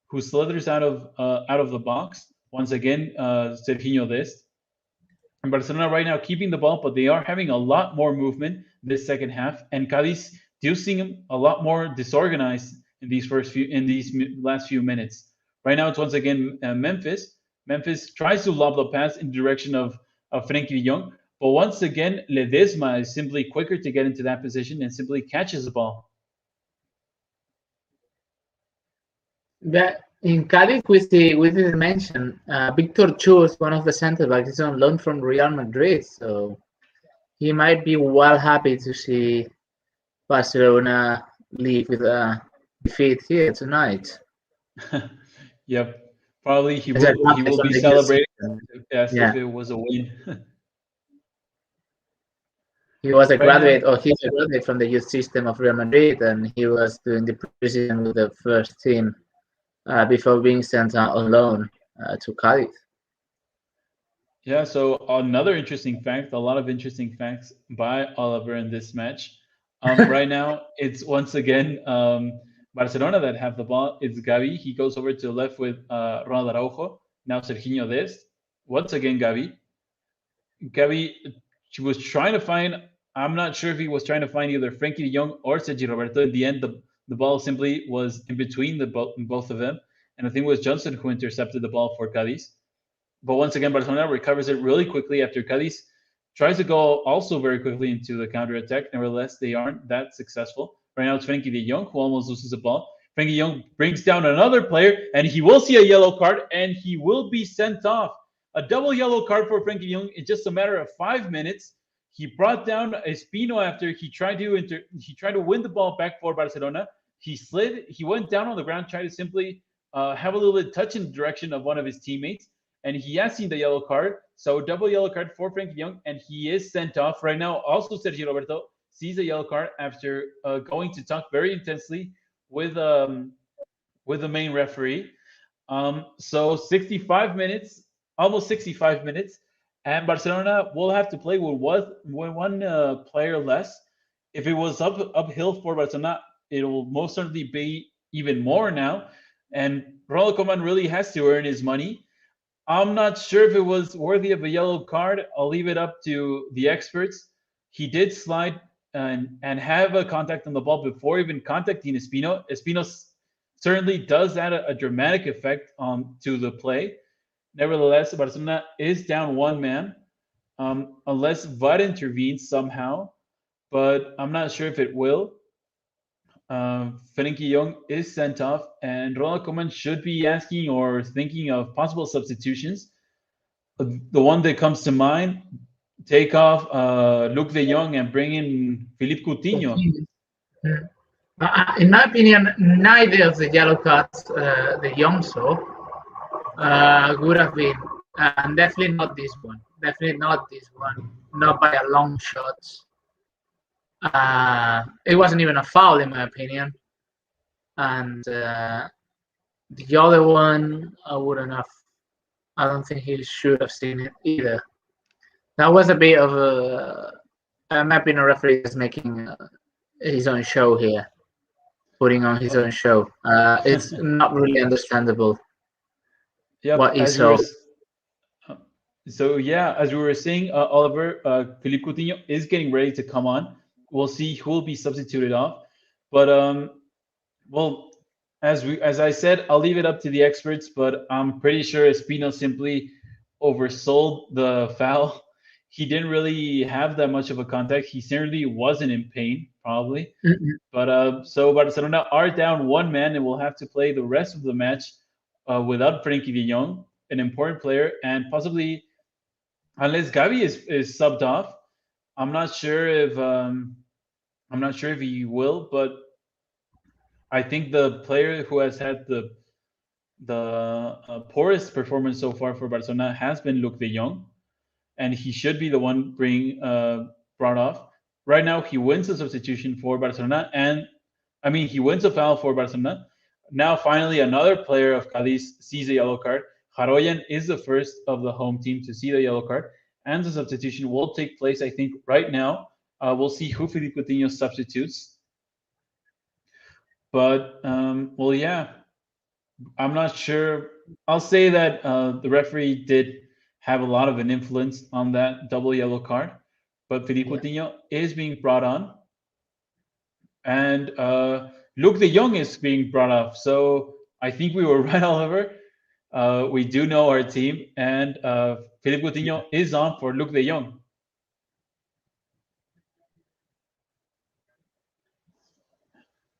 who slithers out of the box. Once again, Serginho Des. And Barcelona right now keeping the ball, but they are having a lot more movement this second half. And Cádiz do seem a lot more disorganized in these last few minutes. Right now, it's once again Memphis. Memphis tries to lob the pass in the direction of Frenkie de Jong. But once again, Ledesma is simply quicker to get into that position and simply catches the ball. That in Cádiz, we didn't mention Victor Chu is one of the centre backs. He's on loan from Real Madrid, so he might be well happy to see Barcelona leave with a defeat here tonight. Yep, probably he will be celebrating as if it was a win. He was a graduate, or he's a graduate from the youth system of Real Madrid, and he was doing the preseason with the first team before being sent out on loan to Cádiz. Yeah, so another interesting fact, a lot of interesting facts by Oliver in this match. Right now, it's once again Barcelona that have the ball. It's Gavi. He goes over to the left with Ronald Araujo. Now Serginho Des. Once again, Gavi. Gavi was trying to find, I'm not sure if he was trying to find either Frenkie de Jong or Sergi Roberto. In the end, the ball simply was in between both of them. And I think it was Johnson who intercepted the ball for Cádiz. But once again, Barcelona recovers it really quickly after Cádiz tries to go also very quickly into the counter-attack. Nevertheless, they aren't that successful. Right now, it's Frenkie de Jong who almost loses the ball. Frenkie de Jong brings down another player, and he will see a yellow card, and he will be sent off. A double yellow card for Frenkie de Jong in just a matter of 5 minutes. He brought down Espino after he tried to win the ball back for Barcelona. He slid. He went down on the ground, tried to simply have a little bit touch in the direction of one of his teammates, and he has seen the yellow card. So double yellow card for Frankie de Jong, and he is sent off right now. Also, Sergio Roberto sees a yellow card after going to talk very intensely with the main referee. So 65 minutes, almost 65 minutes, and Barcelona will have to play with one player less. If it was uphill for Barcelona, it will most certainly be even more now. And Ronald Koeman really has to earn his money. I'm not sure if it was worthy of a yellow card. I'll leave it up to the experts. He did slide and have a contact on the ball before even contacting Espino. Espino certainly does add a dramatic effect to the play. Nevertheless, Barcelona is down one man, unless VAR intervenes somehow, but I'm not sure if it will. Frenkie de Jong is sent off, and Ronald Koeman should be asking or thinking of possible substitutions. The one that comes to mind: take off Luke de Jong and bring in Felipe Coutinho. In my opinion, neither of the yellow cards the Young saw would have been, and definitely not this one. Definitely not this one. Not by a long shot. It wasn't even a foul, in my opinion. And the other one, I wouldn't have. I don't think he should have seen it either. That was a bit of a. In my opinion, referee is making his own show here, putting on his own show. It's not really understandable. Yep, what he saw. So yeah, as we were saying, Oliver, Felipe Coutinho is getting ready to come on. We'll see who will be substituted off. But well, as I said, I'll leave it up to the experts. But I'm pretty sure Espino simply oversold the foul. He didn't really have that much of a contact. He certainly wasn't in pain, probably. Mm-hmm. But so Barcelona are down one man and will have to play the rest of the match without Frenkie de Jong, an important player, and possibly, unless Gavi is subbed off, I'm not sure if he will. But I think the player who has had the poorest performance so far for Barcelona has been Luke de Jong, and he should be the one brought off. Right now, he wins a substitution for Barcelona, and I mean, he wins a foul for Barcelona. Now, finally, another player of Cádiz sees a yellow card. Jaroyan is the first of the home team to see the yellow card, and the substitution will take place, I think, right now. We'll see who Felipe Coutinho substitutes. But, well, yeah, I'm not sure. I'll say that the referee did have a lot of an influence on that double yellow card, but Felipe Coutinho is being brought on, and Luke de Jong is being brought off. So I think we were right, Oliver. We do know our team, and Felipe Coutinho is on for Luke de Jong.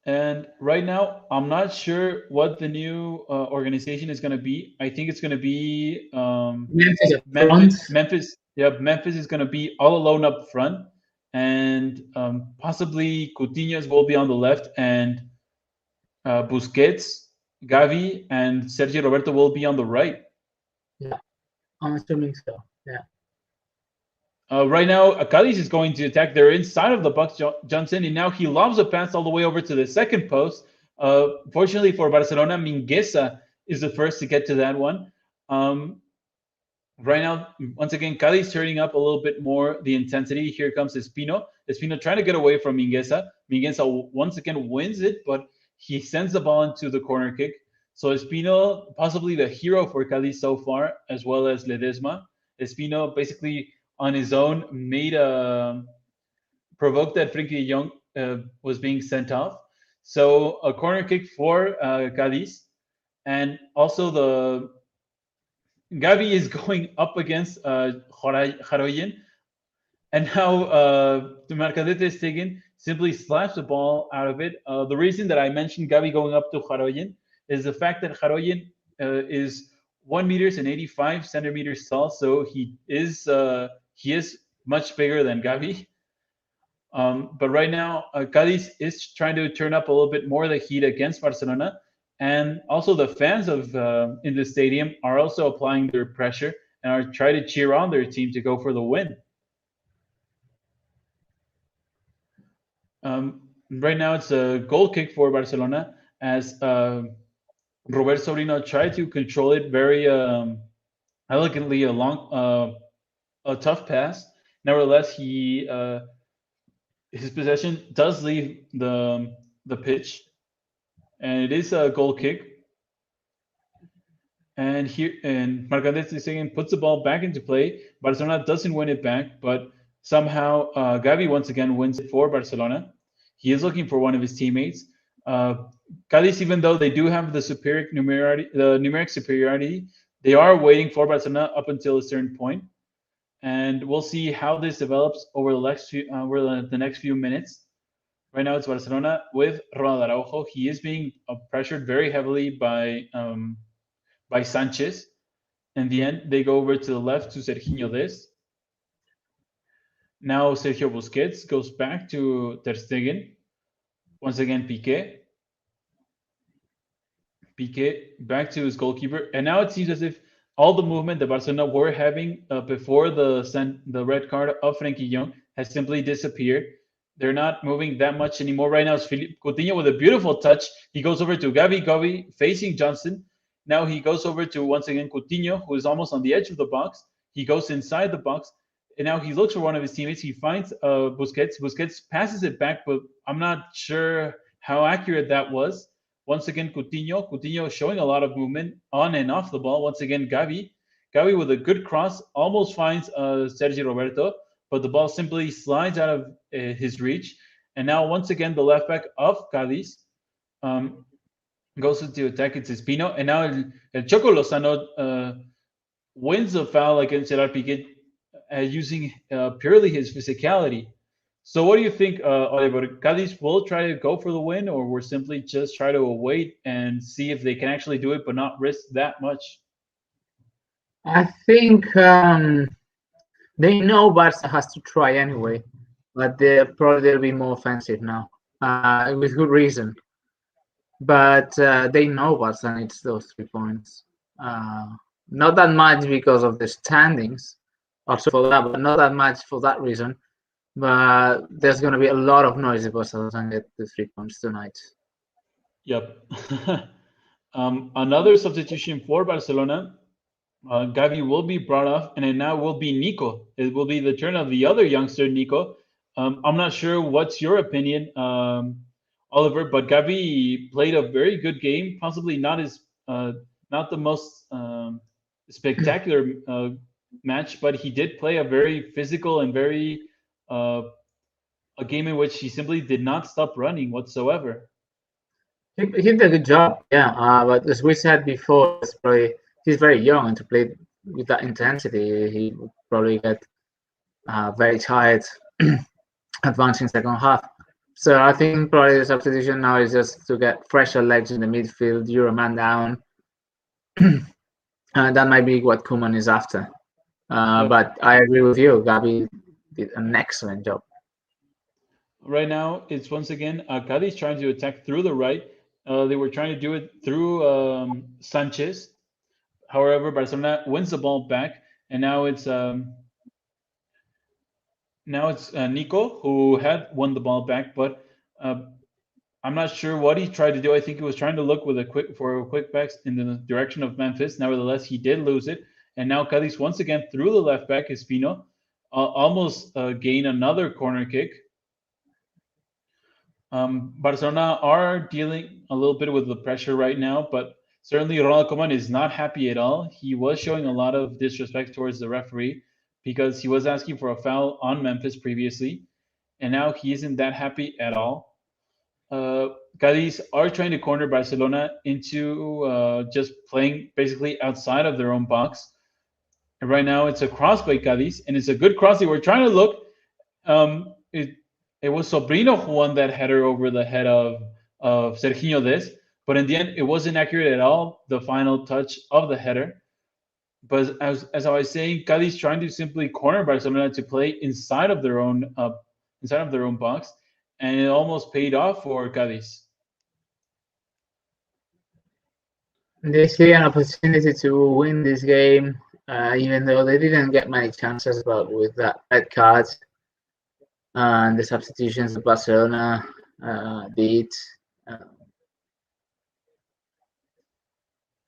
And right now, I'm not sure what the new organization is going to be. I think it's going to be Memphis. Yeah, Memphis is going to be all alone up front, and possibly Coutinho will be on the left, and Busquets, Gavi, and Sergio Roberto will be on the right. Yeah, I'm assuming so. Yeah. Right now, Cádiz is going to attack. They're inside of the box, Johnson, and now he lobs a pass all the way over to the second post. Fortunately for Barcelona, Mingueza is the first to get to that one. Right now, once again, Cádiz turning up a little bit more the intensity. Here comes Espino. Espino trying to get away from Mingueza. Mingueza once again wins it, but he sends the ball into the corner kick. So Espino, possibly the hero for Cádiz so far, as well as Ledesma. Espino basically on his own provoked that Frenkie de Jong was being sent off. So a corner kick for Cádiz, and also the Gavi is going up against Jaroyen, and now the Mercadete Stegen simply slaps the ball out of it. The reason that I mentioned Gavi going up to Jaroyen is the fact that Jaroyen is 1 meters and 85 centimeters tall, so he is much bigger than Gavi. But right now, Cádiz is trying to turn up a little bit more the heat against Barcelona. And also the fans of in the stadium are also applying their pressure and are trying to cheer on their team to go for the win. Right now, it's a goal kick for Barcelona as Robert Sobrino tried to control it very elegantly along a tough pass. Nevertheless, his possession does leave the pitch, and it is a goal kick. And Marcantes Stegen puts the ball back into play. Barcelona doesn't win it back, but somehow Gavi once again wins it for Barcelona. He is looking for one of his teammates. Cádiz, even though they do have the numeric superiority, they are waiting for Barcelona up until a certain point, and we'll see how this develops over the next few minutes. Right now, it's Barcelona with Ronald Araujo. He is being pressured very heavily by Sanchez. In the end, they go over to the left to Serginho Dest. Now Sergio Busquets goes back to Ter Stegen. Once again, Piqué. Piqué back to his goalkeeper. And now it seems as if all the movement that Barcelona were having before the red card of Frenkie Young has simply disappeared. They're not moving that much anymore. Right now, it's Felipe Coutinho with a beautiful touch. He goes over to Gavi facing Johnson. Now he goes over to, once again, Coutinho, who is almost on the edge of the box. He goes inside the box, and now he looks for one of his teammates. He finds Busquets. Busquets passes it back, but I'm not sure how accurate that was. Once again, Coutinho showing a lot of movement on and off the ball. Once again, Gavi with a good cross almost finds Sergio Roberto, but the ball simply slides out of his reach. And now, once again, the left back of Cádiz goes into attack. It's Espino, and now El Choco Lozano wins a foul against Gerard Piqué using purely his physicality. So what do you think, Oliver? Cádiz will try to go for the win, or we're simply just try to wait and see if they can actually do it, but not risk that much? I think they know Barca has to try anyway, but they'll be more offensive now, with good reason. But they know Barca needs those 3 points. Not that much because of the standings, also for that, but not that much for that reason. But there's going to be a lot of noise if Barca doesn't get the 3 points tonight. Yep. Another substitution for Barcelona. Gavi will be brought off, and it now will be Nico. It will be the turn of the other youngster, Nico. I'm not sure what's your opinion, Oliver, but Gavi played a very good game. Possibly not the most spectacular match, but he did play a very physical and very a game in which he simply did not stop running whatsoever. He did a good job, yeah. But as we said before, he's very young, and to play with that intensity, he would probably get very tired advancing second half. So I think probably the substitution now is just to get fresher legs in the midfield, Euro man down. That might be what Koeman is after. But I agree with you. Gavi did an excellent job. Right now, it's once again Cádiz trying to attack through the right. They were trying to do it through Sanchez. However, Barcelona wins the ball back, and now it's Nico who had won the ball back, but I'm not sure what he tried to do. I think he was trying to look with a quick backs in the direction of Memphis. Nevertheless, he did lose it, and now Cádiz once again through the left back, Espino, almost gain another corner kick. Barcelona are dealing a little bit with the pressure right now, but certainly Ronald Koeman is not happy at all. He was showing a lot of disrespect towards the referee because he was asking for a foul on Memphis previously, and now he isn't that happy at all. Cádiz are trying to corner Barcelona into just playing basically outside of their own box. And right now it's a cross by Cádiz, and it's a good cross. They were trying to look. It was Sobrino who won that header over the head of Serginho Dest, but in the end, it wasn't accurate at all, the final touch of the header. But as I was saying, Cádiz trying to simply corner Barcelona to play inside of their own box, and it almost paid off for Cádiz. they see an opportunity to win this game, even though they didn't get many chances, but with that red card and the substitutions that Barcelona did,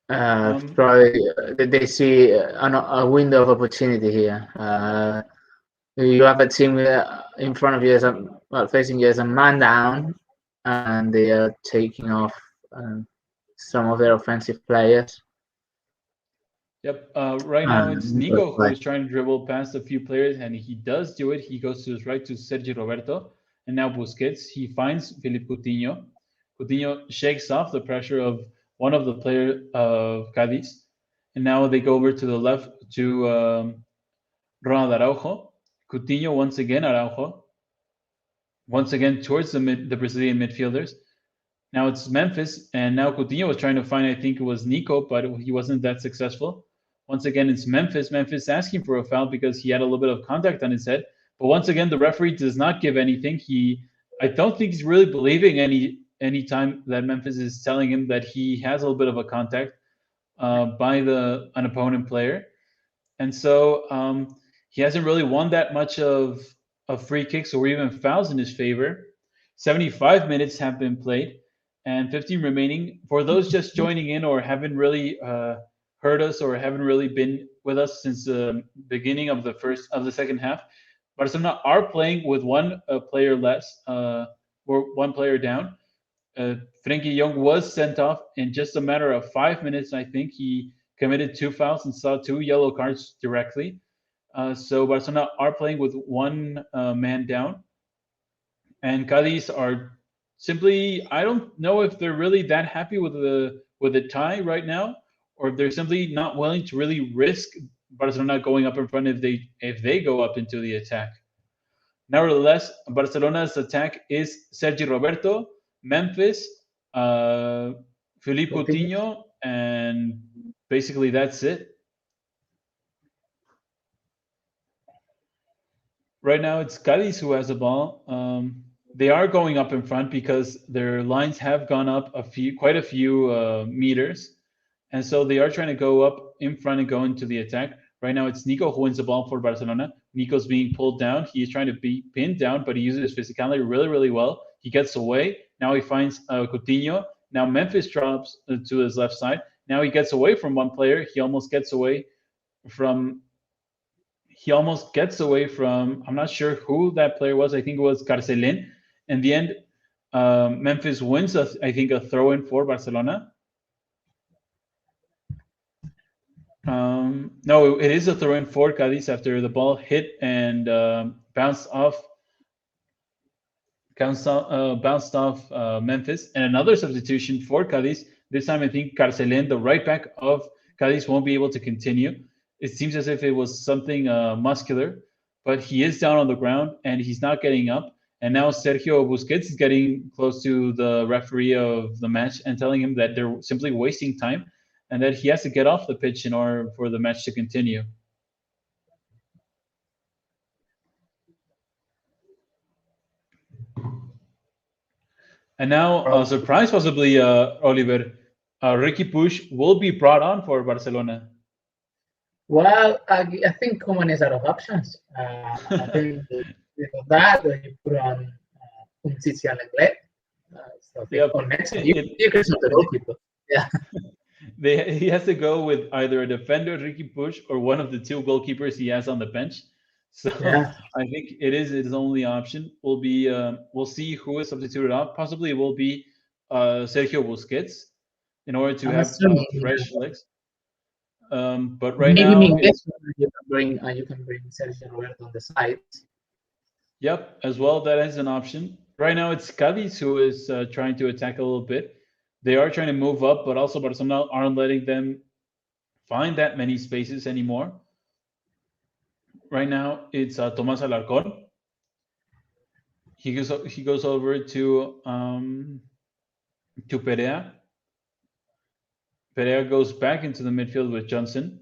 probably they see a window of opportunity here. You have a team in front of you facing you as a man down, and they are taking off some of their offensive players. Yep. Right now it's Nico who is trying to dribble past a few players, and he does do it. He goes to his right to Sergio Roberto, and now Busquets. He finds Felipe Coutinho. Coutinho shakes off the pressure of one of the players of Cádiz, and now they go over to the left to Ronald Araujo. Coutinho once again, Araujo. Once again towards the Brazilian midfielders. Now it's Memphis, and now Coutinho was trying to find, I think it was Nico, but he wasn't that successful. Once again, it's Memphis. Memphis asking for a foul because he had a little bit of contact on his head. But once again, the referee does not give anything. I don't think he's really believing any time that Memphis is telling him that he has a little bit of a contact by an opponent player. And so he hasn't really won that much of free kicks or even fouls in his favor. 75 minutes have been played and 15 remaining. For those just joining in or haven't really heard us or haven't really been with us since the beginning of the second half, Barcelona are playing with one player less or one player down. Frenkie Young was sent off in just a matter of 5 minutes. I think he committed 2 fouls and saw 2 yellow cards directly. So Barcelona are playing with one man down. And Cádiz are simply, I don't know if they're really that happy with the tie right now, or if they're simply not willing to really risk Barcelona going up in front if they go up into the attack. Nevertheless, Barcelona's attack is Sergi Roberto, Memphis, Felipe Coutinho, and basically that's it. Right now, it's Cádiz who has the ball. They are going up in front because their lines have gone up quite a few meters, and so they are trying to go up in front and go into the attack. Right now, it's Nico who wins the ball for Barcelona. Nico's being pulled down. He is trying to be pinned down, but he uses his physicality really, really well. He gets away. Now he finds Coutinho. Now Memphis drops to his left side. Now he gets away from one player. He almost gets away from. I'm not sure who that player was. I think it was Carcelin. In the end, Memphis wins, I think, a throw-in for Barcelona. No, it is a throw-in for Cádiz after the ball hit and bounced off Memphis. And another substitution for Cádiz. This time, I think Carcelin, the right back of Cádiz, won't be able to continue. It seems as if it was something muscular, but he is down on the ground and he's not getting up. And now Sergio Busquets is getting close to the referee of the match and telling him that they're simply wasting time and that he has to get off the pitch in order for the match to continue. And now, a surprise possibly, Oliver, Ricky Puig will be brought on for Barcelona. Well, I think Koeman is out of options. I think that you put on Umtiti Lenglet. You can stop the goalkeeper. Yeah. He has to go with either a defender, Ricky Puig, or one of the 2 goalkeepers he has on the bench. So yeah. I think it is his only option. We'll see who is substituted out. Possibly it will be Sergio Busquets in order to have fresh legs. But right now, you can bring Sergio Roberto on the side. Yep, as well, that is an option. Right now, it's Cádiz who is trying to attack a little bit. They are trying to move up, but also Barcelona aren't letting them find that many spaces anymore. Right now, it's Tomás Alarcón. He goes over to Perea. Perea goes back into the midfield with Johnson.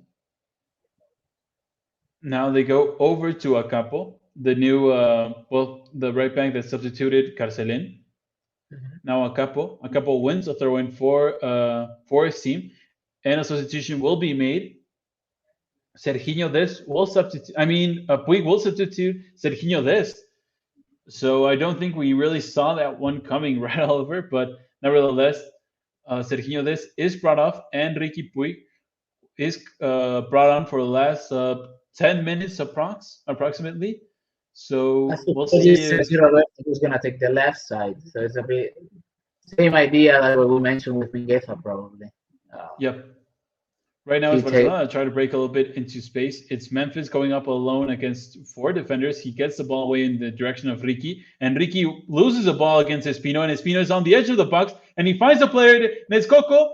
Now they go over to Acapo, the new, the right back that substituted Carcelin. Now Acapo wins a throw-in for his team. and a substitution will be made. Serginho Dest will substitute. Puig will substitute Serginho Dest. So I don't think we really saw that one coming right over, but nevertheless, Serginho Dest is brought off, and Ricky Puig is brought on for the last 10 minutes approximately. So we'll see. Sergio Roberto who's going to take the left side. So it's a bit same idea like what we mentioned with Mingueza, probably. Yep. Right now, it's Barcelona try to break a little bit into space. It's Memphis going up alone against 4 defenders. He gets the ball away in the direction of Ricky, and Ricky loses the ball against Espino, and Espino is on the edge of the box, and he finds a player, and it's Coco.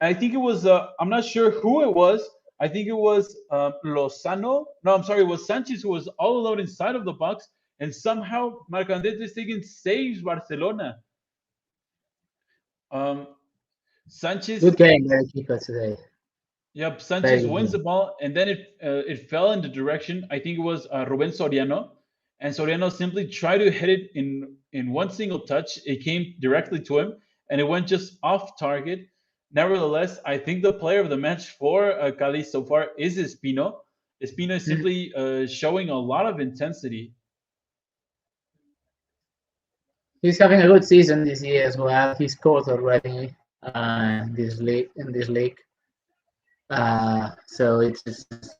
I think it was, I'm not sure who it was. I think it was Lozano. No, I'm sorry, it was Sanchez who was all alone inside of the box, and somehow Marc-André ter Stegen saves Barcelona. Sanchez. Good game by the keeper today. Yep, Sanchez wins the ball, and then it fell in the direction. I think it was Ruben Soriano, and Soriano simply tried to hit it in one single touch. It came directly to him, and it went just off target. Nevertheless, I think the player of the match for Cádiz so far is Espino. Espino is simply showing a lot of intensity. He's having a good season this year as well. He scored already in this league. So it's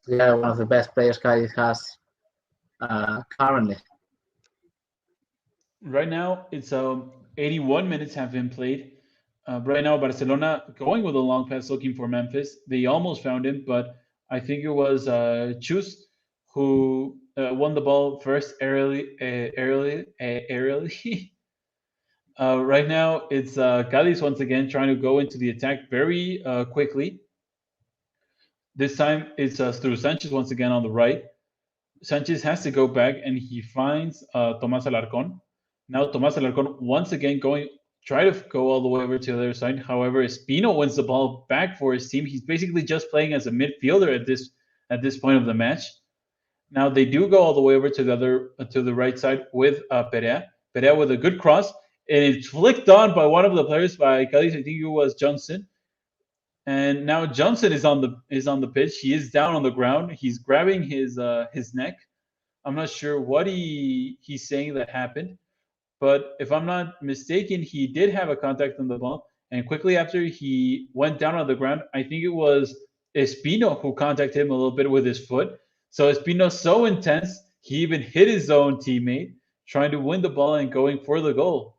one of the best players Cádiz has currently. Right now, it's 81 minutes have been played. Right now, Barcelona going with a long pass looking for Memphis. They almost found him, but I think it was Chus who won the ball first aerially. Right now, it's Cádiz once again trying to go into the attack very quickly. This time, it's through Sanchez once again on the right. Sanchez has to go back, and he finds Tomás Alarcón. Now, Tomás Alarcón once again try to go all the way over to the other side. However, Espino wins the ball back for his team. He's basically just playing as a midfielder at this point of the match. Now, they do go all the way over to the right side with Perea. Perea with a good cross, and it's flicked on by one of the players by Cádiz. I think it was Johnson. And now Johnson is on the pitch. He is down on the ground. He's grabbing his neck. I'm not sure what he's saying that happened, but if I'm not mistaken, he did have a contact on the ball. And quickly after he went down on the ground, I think it was Espino who contacted him a little bit with his foot. So Espino's so intense, he even hit his own teammate, trying to win the ball and going for the goal.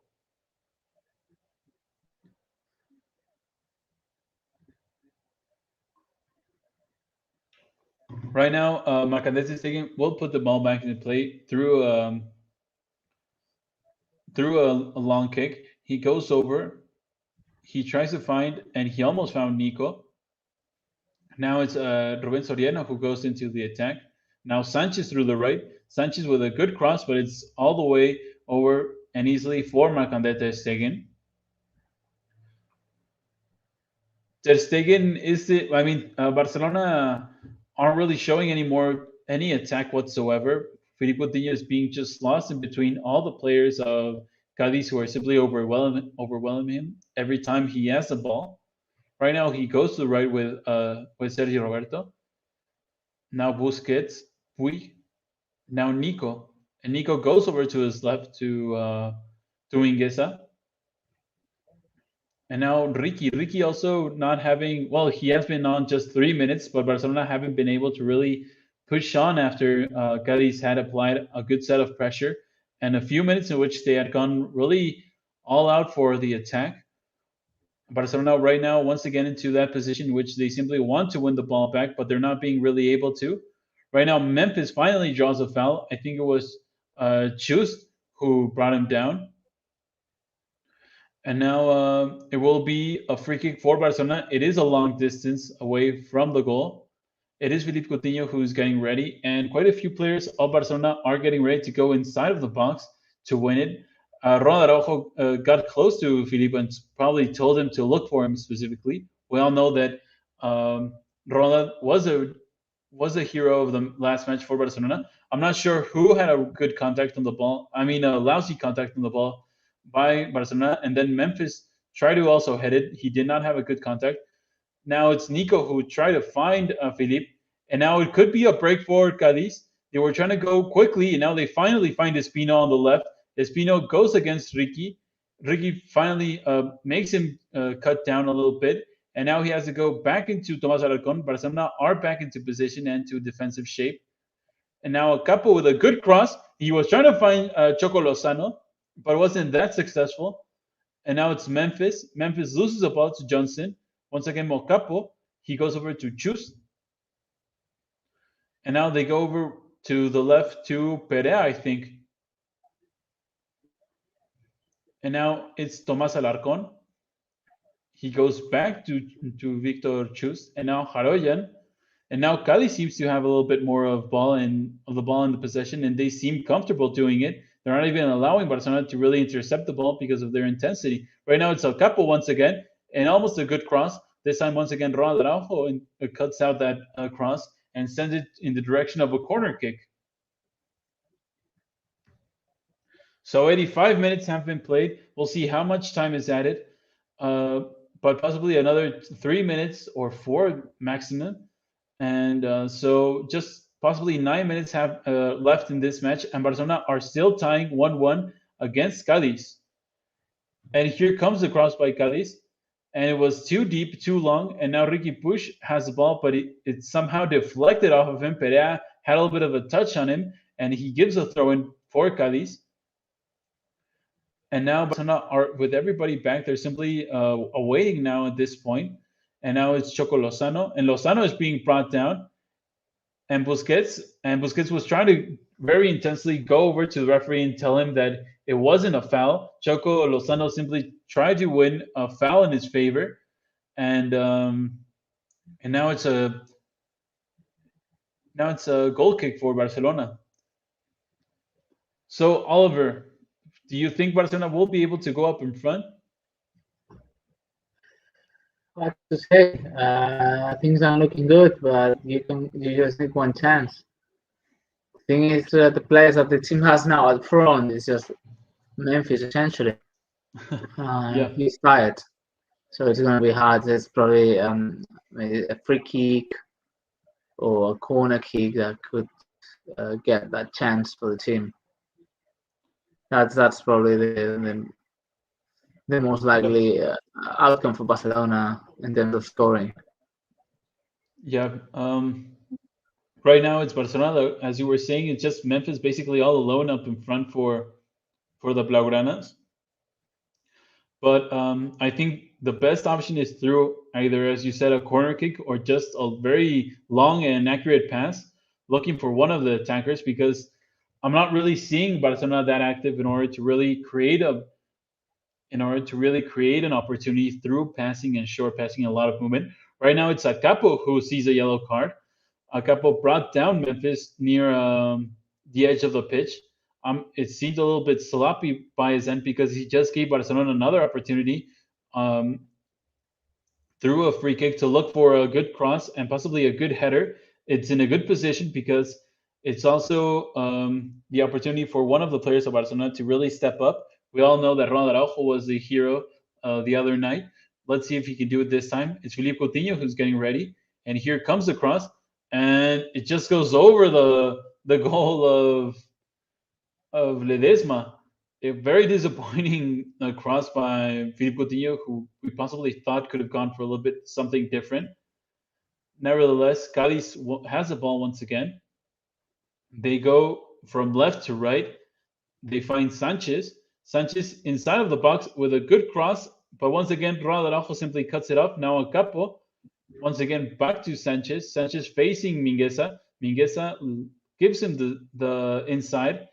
Right now, Marc-André ter Stegen will put the ball back into play through a long kick. He goes over. He tries to find, and he almost found Nico. Now it's Ruben Soriano who goes into the attack. Now Sanchez through the right. Sanchez with a good cross, but it's all the way over and easily for Marc-André ter Stegen. Ter Stegen Barcelona aren't really showing any attack whatsoever. Felipe Coutinho is being just lost in between all the players of Cádiz who are simply overwhelming him every time he has the ball. Right now he goes to the right with Sergio Roberto. Now Busquets, Puig, now Nico, and Nico goes over to his left to Mingueza. And now Ricky also not having, well, he has been on just 3 minutes, but Barcelona haven't been able to really push on after Cádiz had applied a good set of pressure and a few minutes in which they had gone really all out for the attack. Barcelona right now, once again, into that position which they simply want to win the ball back, but they're not being really able to. Right now, Memphis finally draws a foul. I think it was Chus who brought him down. And now it will be a free kick for Barcelona. It is a long distance away from the goal. It is Felipe Coutinho who's getting ready, and quite a few players of Barcelona are getting ready to go inside of the box to win it. Ronald Araujo got close to Felipe and probably told him to look for him specifically. We all know that Ronald was a hero of the last match for Barcelona. I'm not sure who had a good contact on the ball. A lousy contact on the ball by Barcelona, and then Memphis tried to also hit it. He did not have a good contact. Now it's Nico who tried to find Felipe, and now it could be a break for Cádiz. They were trying to go quickly, and now they finally find Espino on the left. Espino goes against Ricky. Ricky finally makes him cut down a little bit, and now he has to go back into Tomás Alarcón. Barcelona are back into position and to defensive shape. And now a couple with a good cross. He was trying to find Choco Lozano, but wasn't that successful. And now it's Memphis. Memphis loses the ball to Johnson. Once again, Mocapo. He goes over to Chus. And now they go over to the left to Perea, I think. And now it's Tomás Alarcón. He goes back to Victor Chus. And now Jaroyan. And now Cádiz seems to have a little bit more of the ball in the possession, and they seem comfortable doing it. They're not even allowing Barcelona to really intercept the ball because of their intensity. Right now, it's El Capo once again, and almost a good cross. This time, once again, Ronald Araujo cuts out that cross and sends it in the direction of a corner kick. So 85 minutes have been played. We'll see how much time is added, but possibly another 3 minutes or 4 maximum. And so just possibly 9 minutes have left in this match, and Barcelona are still tying 1-1 against Cádiz. And here comes the cross by Cádiz, and it was too deep, too long, and now Ricky Puig has the ball, but it somehow deflected off of him. Perea had a little bit of a touch on him, and he gives a throw-in for Cádiz. And now Barcelona are, with everybody back, they're simply awaiting now at this point. And now it's Choco Lozano, and Lozano is being brought down. And Busquets was trying to very intensely go over to the referee and tell him that it wasn't a foul. Choco Lozano simply tried to win a foul in his favor, and now it's a goal kick for Barcelona. So Oliver, do you think Barcelona will be able to go up in front? Hard to say. Things aren't looking good, but you just need one chance. The thing is that the players that the team has now at front is just Memphis essentially. He's tired, so it's going to be hard. There's probably maybe a free kick or a corner kick that could get that chance for the team. That's probably the most likely outcome for Barcelona in terms of scoring. Yeah. Right now it's Barcelona, as you were saying. It's just Memphis basically all alone up in front for the Blaugranas. But I think the best option is through either, as you said, a corner kick or just a very long and accurate pass, looking for one of the attackers, because I'm not really seeing Barcelona that active in order to really create an opportunity through passing and short passing, a lot of movement. Right now, it's Acapo who sees a yellow card. Acapo brought down Memphis near the edge of the pitch. It seemed a little bit sloppy by his end because he just gave Barcelona another opportunity through a free kick to look for a good cross and possibly a good header. It's in a good position because it's also the opportunity for one of the players of Barcelona to really step up. We all know that Ronald Araujo was the hero the other night. Let's see if he can do it this time. It's Felipe Coutinho who's getting ready, and here comes the cross, and it just goes over the goal of Ledesma. A very disappointing cross by Felipe Coutinho, who we possibly thought could have gone for a little bit something different. Nevertheless, Cádiz has the ball once again. They go from left to right. They find Sanchez. Sanchez inside of the box with a good cross, but once again, Ronald Araujo simply cuts it off. Now a Capo. Once again, back to Sanchez. Sanchez facing Mingueza. Mingueza gives him the inside.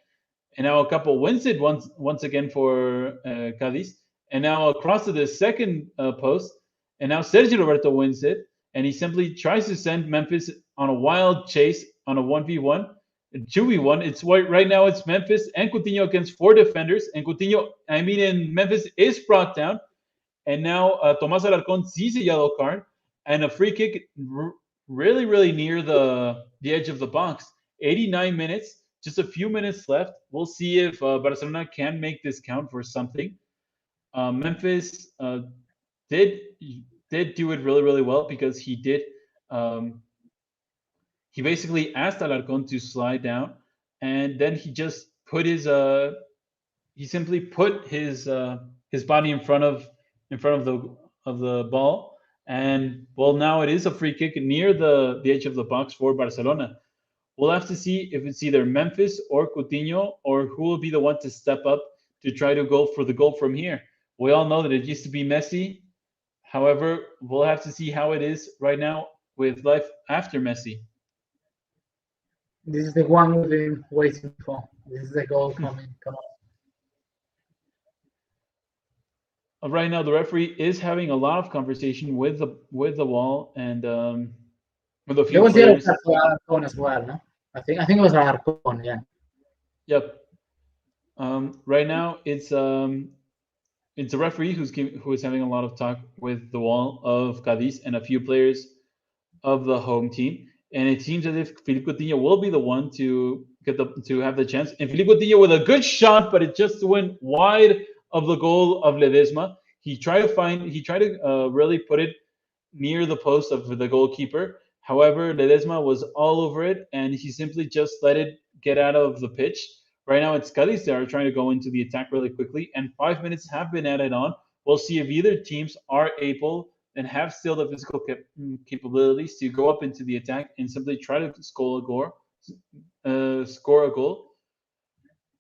And now a Capo wins it once again for Cádiz. And now across to the second post. And now Sergio Roberto wins it. And he simply tries to send Memphis on a wild chase on a 1v1. 2v1. It's right now it's Memphis and Coutinho against 4 defenders, and Memphis is brought down, and now Tomás Alarcón sees a yellow card and a free kick really near the edge of the box. 89 minutes, just a few minutes left. We'll see if Barcelona can make this count for something. Memphis did did do it really, really well because he did. He basically asked Alarcon to slide down, and then he just put he simply put his body in front of the ball, and well, now it is a free kick near the edge of the box for Barcelona. We'll have to see if it's either Memphis or Coutinho or who will be the one to step up to try to go for the goal from here. We all know that it used to be Messi. However, we'll have to see how it is right now with life after Messi. This is the one we've been waiting for. This is the goal coming. Come on. Right now, the referee is having a lot of conversation with the wall and with a few There was players. the other Alarcon as well, no? I think it was Alarcon, yeah. Yep. Right now, it's a referee who is having a lot of talk with the wall of Cádiz and a few players of the home team, and it seems as if Felipe Coutinho will be the one to have the chance. And Felipe Coutinho with a good shot, but it just went wide of the goal of Ledesma. He tried to really put it near the post of the goalkeeper. However, Ledesma was all over it, and he simply just let it get out of the pitch. Right now, it's Cádiz that are trying to go into the attack really quickly, and 5 minutes have been added on. We'll see if either teams are able and have still the physical capabilities to go up into the attack and simply try to score a goal.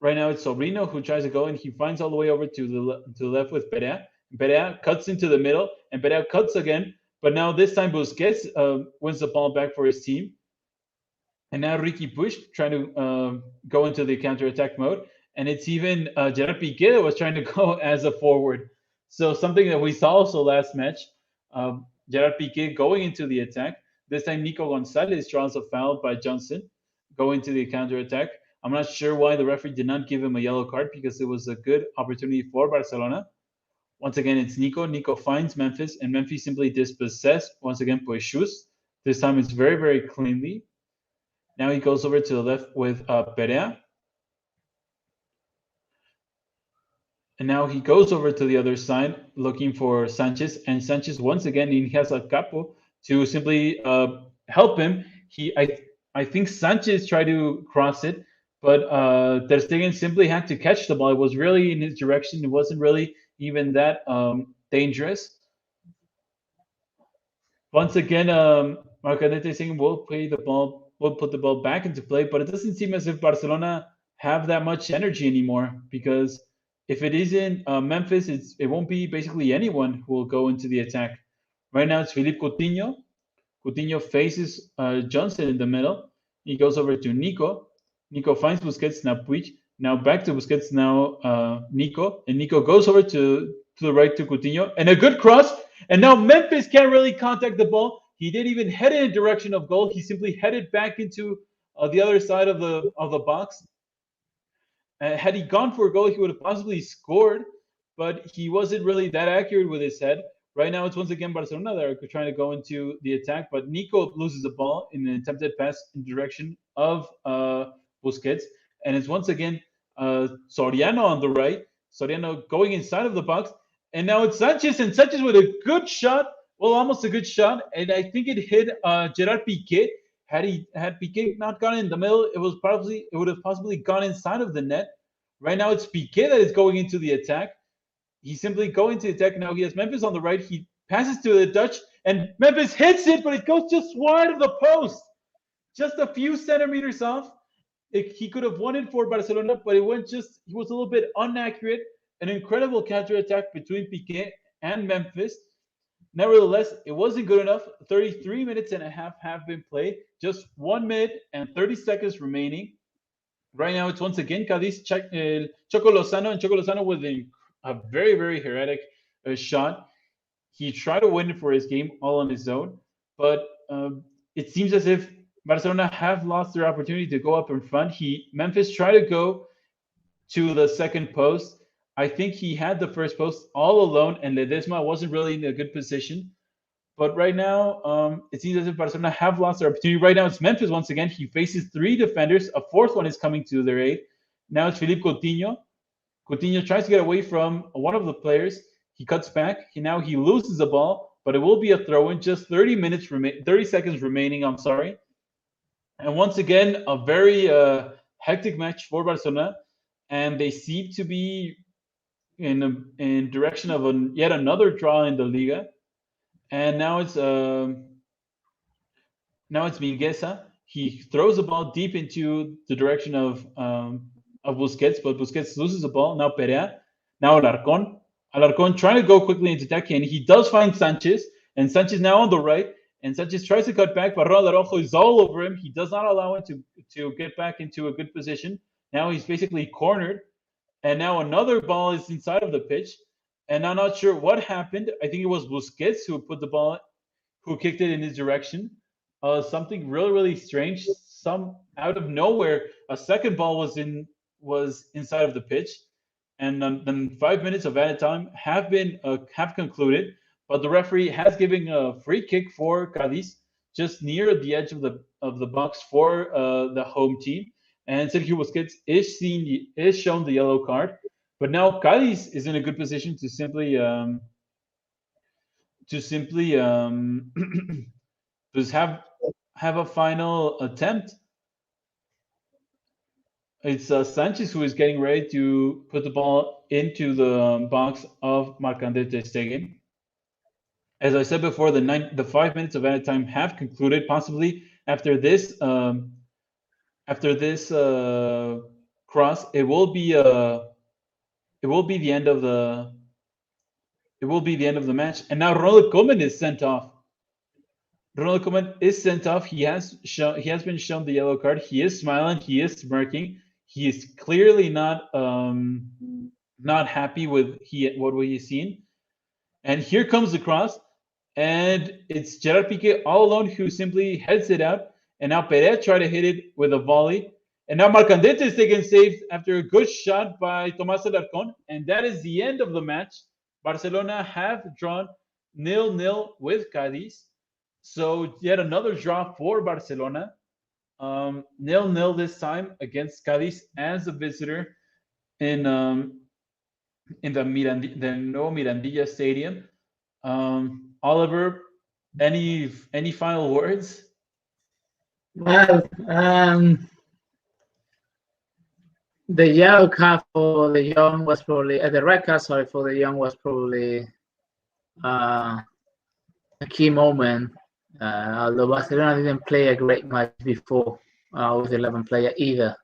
Right now, it's Sobrino who tries to go, and he finds all the way over to the left with Perea. Perea cuts into the middle, and Perea cuts again. But now this time Busquets wins the ball back for his team. And now Ricky Puig trying to go into the counter-attack mode. And it's even Gerard Piqué that was trying to go as a forward. So something that we saw also last match, Gerard Piqué going into the attack. This time Nico Gonzalez draws a foul by Johnson going to the counter-attack. I'm not sure why the referee did not give him a yellow card because it was a good opportunity for Barcelona. Once again, it's Nico. Nico finds Memphis, and Memphis simply dispossessed once again Poixus. This time it's very, very cleanly. Now he goes over to the left with Perea. And now he goes over to the other side looking for Sanchez. And Sanchez, once again, he has a capo to simply help him. I think Sanchez tried to cross it, but Ter Stegen simply had to catch the ball. It was really in his direction. It wasn't really even that dangerous. Once again, Marcanete saying we'll put the ball back into play, but it doesn't seem as if Barcelona have that much energy anymore, because if it isn't Memphis, it won't be basically anyone who will go into the attack. Right now it's Felipe Coutinho. Coutinho faces Johnson in the middle. He goes over to Nico. Nico finds Busquets, now Puig. Now back to Busquets, now Nico. And Nico goes over to the right to Coutinho. And a good cross. And now Memphis can't really contact the ball. He didn't even head in a direction of goal. He simply headed back into the other side of the box. Had he gone for a goal, he would have possibly scored. But he wasn't really that accurate with his head. Right now, it's once again Barcelona that are trying to go into the attack. But Nico loses the ball in an attempted pass in the direction of Busquets. And it's once again Soriano on the right. Soriano going inside of the box. And now it's Sanchez. And Sanchez with a good shot. Well, almost a good shot. And I think it hit Gerard Piqué. Had Piqué not gone in the middle, it would have possibly gone inside of the net. Right now, it's Piqué that is going into the attack. He's simply going to attack. Now he has Memphis on the right. He passes to the Dutch. And Memphis hits it, but it goes just wide of the post. Just a few centimeters off. He could have won it for Barcelona, but he was a little bit inaccurate. An incredible counterattack between Piqué and Memphis. Nevertheless, it wasn't good enough. 33 minutes and a half have been played. Just 1 minute and 30 seconds remaining. Right now, it's once again Cádiz, Choco Lozano, and Choco Lozano with a very, very heroic shot. He tried to win it for his game all on his own, but it seems as if Barcelona have lost their opportunity to go up in front. Memphis tried to go to the second post. I think he had the first post all alone, and Ledesma wasn't really in a good position. But right now, it seems as if Barcelona have lost their opportunity. Right now, it's Memphis once again. He faces 3 defenders. A 4th one is coming to their aid. Now it's Felipe Coutinho. Coutinho tries to get away from one of the players. He cuts back. Now he loses the ball. but it will be a throw-in. Just 30 seconds remaining. I'm sorry. And once again, a very hectic match for Barcelona, and they seem to be in direction of yet another draw in the Liga. And now it's Mingueza. He throws the ball deep into the direction of Busquets, but Busquets loses the ball. Now Perea. Now Alarcón. Alarcón trying to go quickly into attack, and he does find Sanchez. And Sanchez now on the right. And Sanchez tries to cut back, but Ronald Araujo is all over him. He does not allow him to get back into a good position. Now he's basically cornered. And now another ball is inside of the pitch. And I'm not sure what happened. I think it was Busquets who kicked it in his direction. Something really, really strange. Some out of nowhere, a second ball was inside of the pitch. And then 5 minutes of added time have concluded. But the referee has given a free kick for Cádiz, just near the edge of the box for the home team. And Sergio Busquets is shown the yellow card. But now Cádiz is in a good position to simply just have a final attempt. It's Sanchez who is getting ready to put the ball into the box of Marc-André ter Stegen. As I said before, the 5 minutes of added time have concluded. Possibly after this cross, it will be the end of the match. And now Ronald Koeman is sent off. Ronald Koeman is sent off. He has been shown the yellow card. He is smiling. He is smirking. He is clearly not happy with what he's seen. And here comes the cross. And it's Gerard Piqué all alone who simply heads it out. And now Perea tried to hit it with a volley. And now Marc-André ter Stegen saved after a good shot by Tomás Alarcón. And that is the end of the match. Barcelona have drawn 0-0 with Cádiz. So yet another draw for Barcelona. 0-0 this time against Cádiz as a visitor in the Nuevo Mirandilla Stadium. Oliver, any final words? Well, the yellow card for the Young was probably the red card. Sorry, for the Young was probably a key moment. Although Barcelona didn't play a great match before with 11 player either.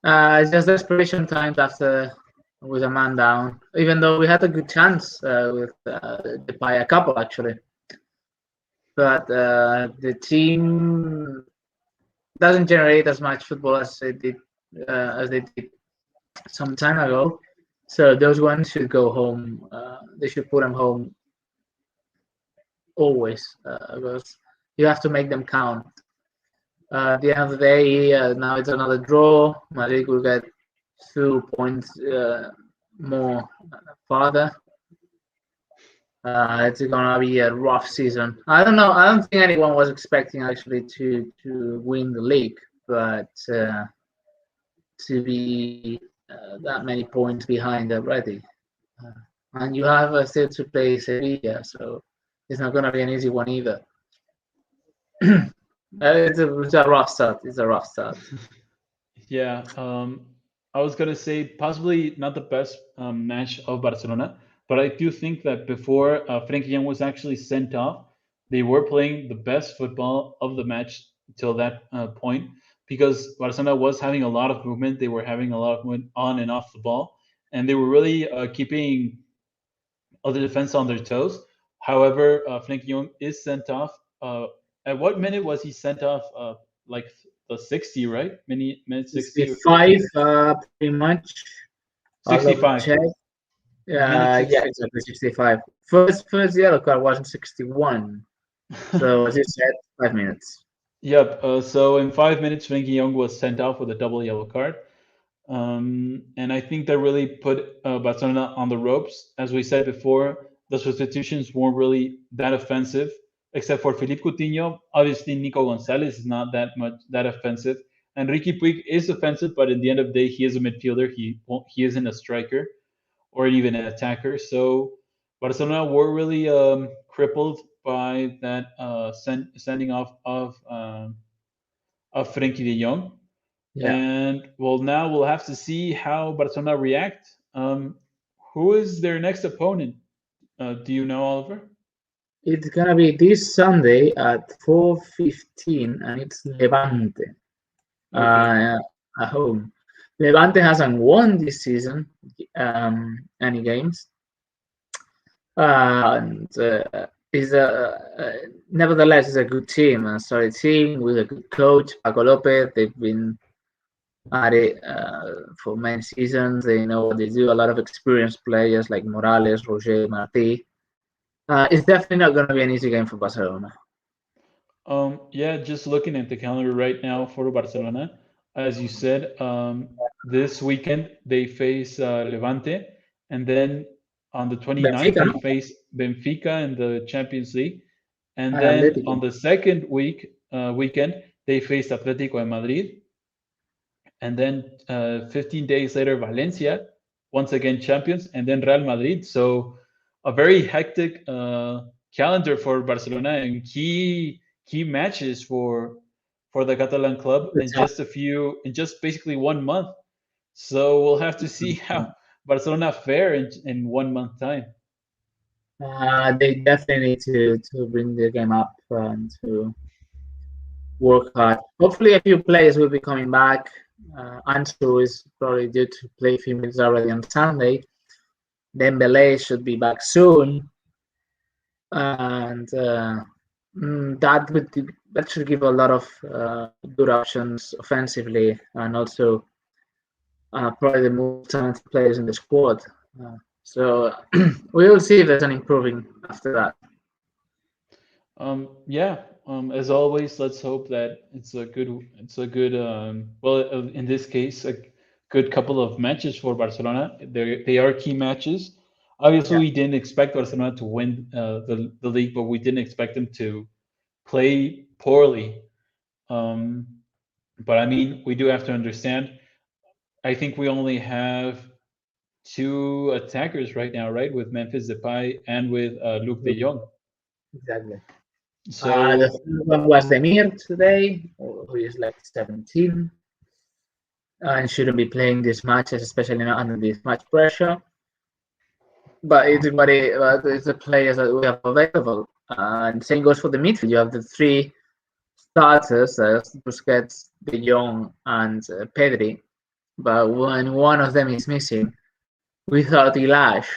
It's just desperation times after with a man down. Even though we had a good chance by a couple actually, but the team doesn't generate as much football as they did some time ago. So those ones should go home. They should put them home always, because you have to make them count. At the end of the day, now it's another draw. Madrid will get 2 points more farther. It's gonna be a rough season. I don't know. I don't think anyone was expecting actually to win the league, but to be that many points behind already, and you have still to play Sevilla, so it's not gonna be an easy one either. It's a rough start. It's a rough start. Yeah. I was gonna say possibly not the best match of Barcelona, but I do think that before Frenkie de Jong was actually sent off, they were playing the best football of the match till that point, because Barcelona was having a lot of movement. They were having a lot of movement on and off the ball, and they were really keeping other defense on their toes. However, Frenkie de Jong is sent off. At what minute was he sent off? Like the 60, right? Minute 60. 65, pretty much. 65. Yeah, exactly 65. First yellow card was in 61. So as you said, 5 minutes. Yep. So in 5 minutes, Frenkie de Jong was sent off with a double yellow card. And I think that really put Barcelona on the ropes. As we said before, the substitutions weren't really that offensive, except for Felipe Coutinho. Obviously, Nico Gonzalez is not that offensive. And Ricky Puig is offensive, but at the end of the day, he is a midfielder. He isn't a striker or even an attacker. So Barcelona were really crippled by that sending off of Frenkie de Jong. Yeah, And well, now we'll have to see how Barcelona react. Who is their next opponent? Do you know, Oliver? it's gonna be this Sunday at 4:15, and it's Levante Okay. at home. Levante hasn't won this season any games, and is nevertheless is a good team, a solid team with a good coach, Paco Lopez. They've been at it for many seasons. They know what they do. A lot of experienced players like Morales, Roger, Martí. It's definitely not going to be an easy game for Barcelona. Yeah, just looking at the calendar right now for Barcelona, as you said, this weekend they face Levante, and then on the 29th Benfica, they no? face Benfica in the Champions League, and And then Atletico. on the second weekend they face Atletico de Madrid, and then 15 days later Valencia, once again champions, and then Real Madrid. So a very hectic calendar for Barcelona and key matches for the Catalan club in just basically 1 month. So we'll have to see how Barcelona fare in 1 month time. They definitely need to bring the game up and to work hard. Hopefully, a few players will be coming back. Ansu is probably due to play a few minutes already on Sunday. Dembele should be back soon, and that should give a lot of good options offensively, and also probably the most talented players in the squad. So we will see if there's an improving after that. Yeah. As always, let's hope that it's a good, well, in this case, a good couple of matches for Barcelona. They are key matches. Obviously, Yeah. we didn't expect Barcelona to win the league, but we didn't expect them to play poorly. Um, but I mean, we do have to understand. I think we only have two attackers right now, right, with Memphis Depay and with Luke De Jong. Exactly. The So third one was Demir today, who is like 17 and shouldn't be playing these matches, especially not under this much pressure. But it's the players that we have available. And same goes for the midfield. You have the three starters, Busquets, De Jong, and Pedri. But when one of them is missing, without Ilash,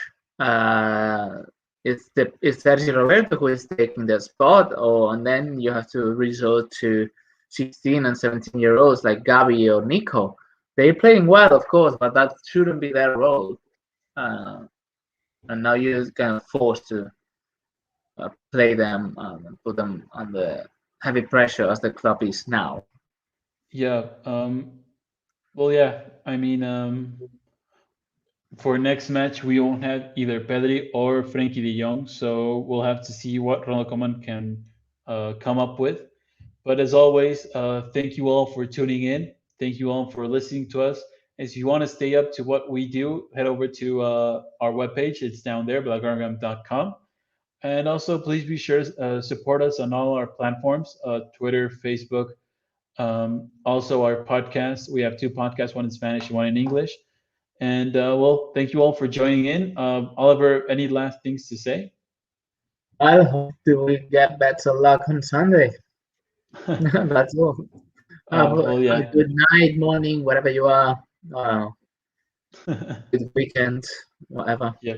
it's Sergio Roberto who is taking the spot, and then you have to resort to 16 and 17-year-olds like Gabi or Nico. They're playing well, of course, but that shouldn't be their role. And now you're kind of forced to play them and put them under heavy pressure as the club is now. yeah, well, yeah. I mean, for next match, we won't have either Pedri or Frenkie de Jong, so we'll have to see what Ronald Koeman can come up with. But as always, thank you all for tuning in. Thank you all for listening to us. If you want to stay up to what we do, head over to our webpage. It's down there, blaugranagram.com. And also, please be sure to support us on all our platforms, Twitter, Facebook, also our podcast. We have two podcasts, one in Spanish and one in English. And well, thank you all for joining in. Oliver, any last things to say? I hope we get better luck on Sunday. That's all. Have Well, a yeah. good night, morning, wherever you are. Good weekend, whatever. Yeah.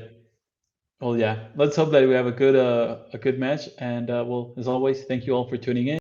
Well, yeah. Let's hope that we have a good match. And well, as always, thank you all for tuning in.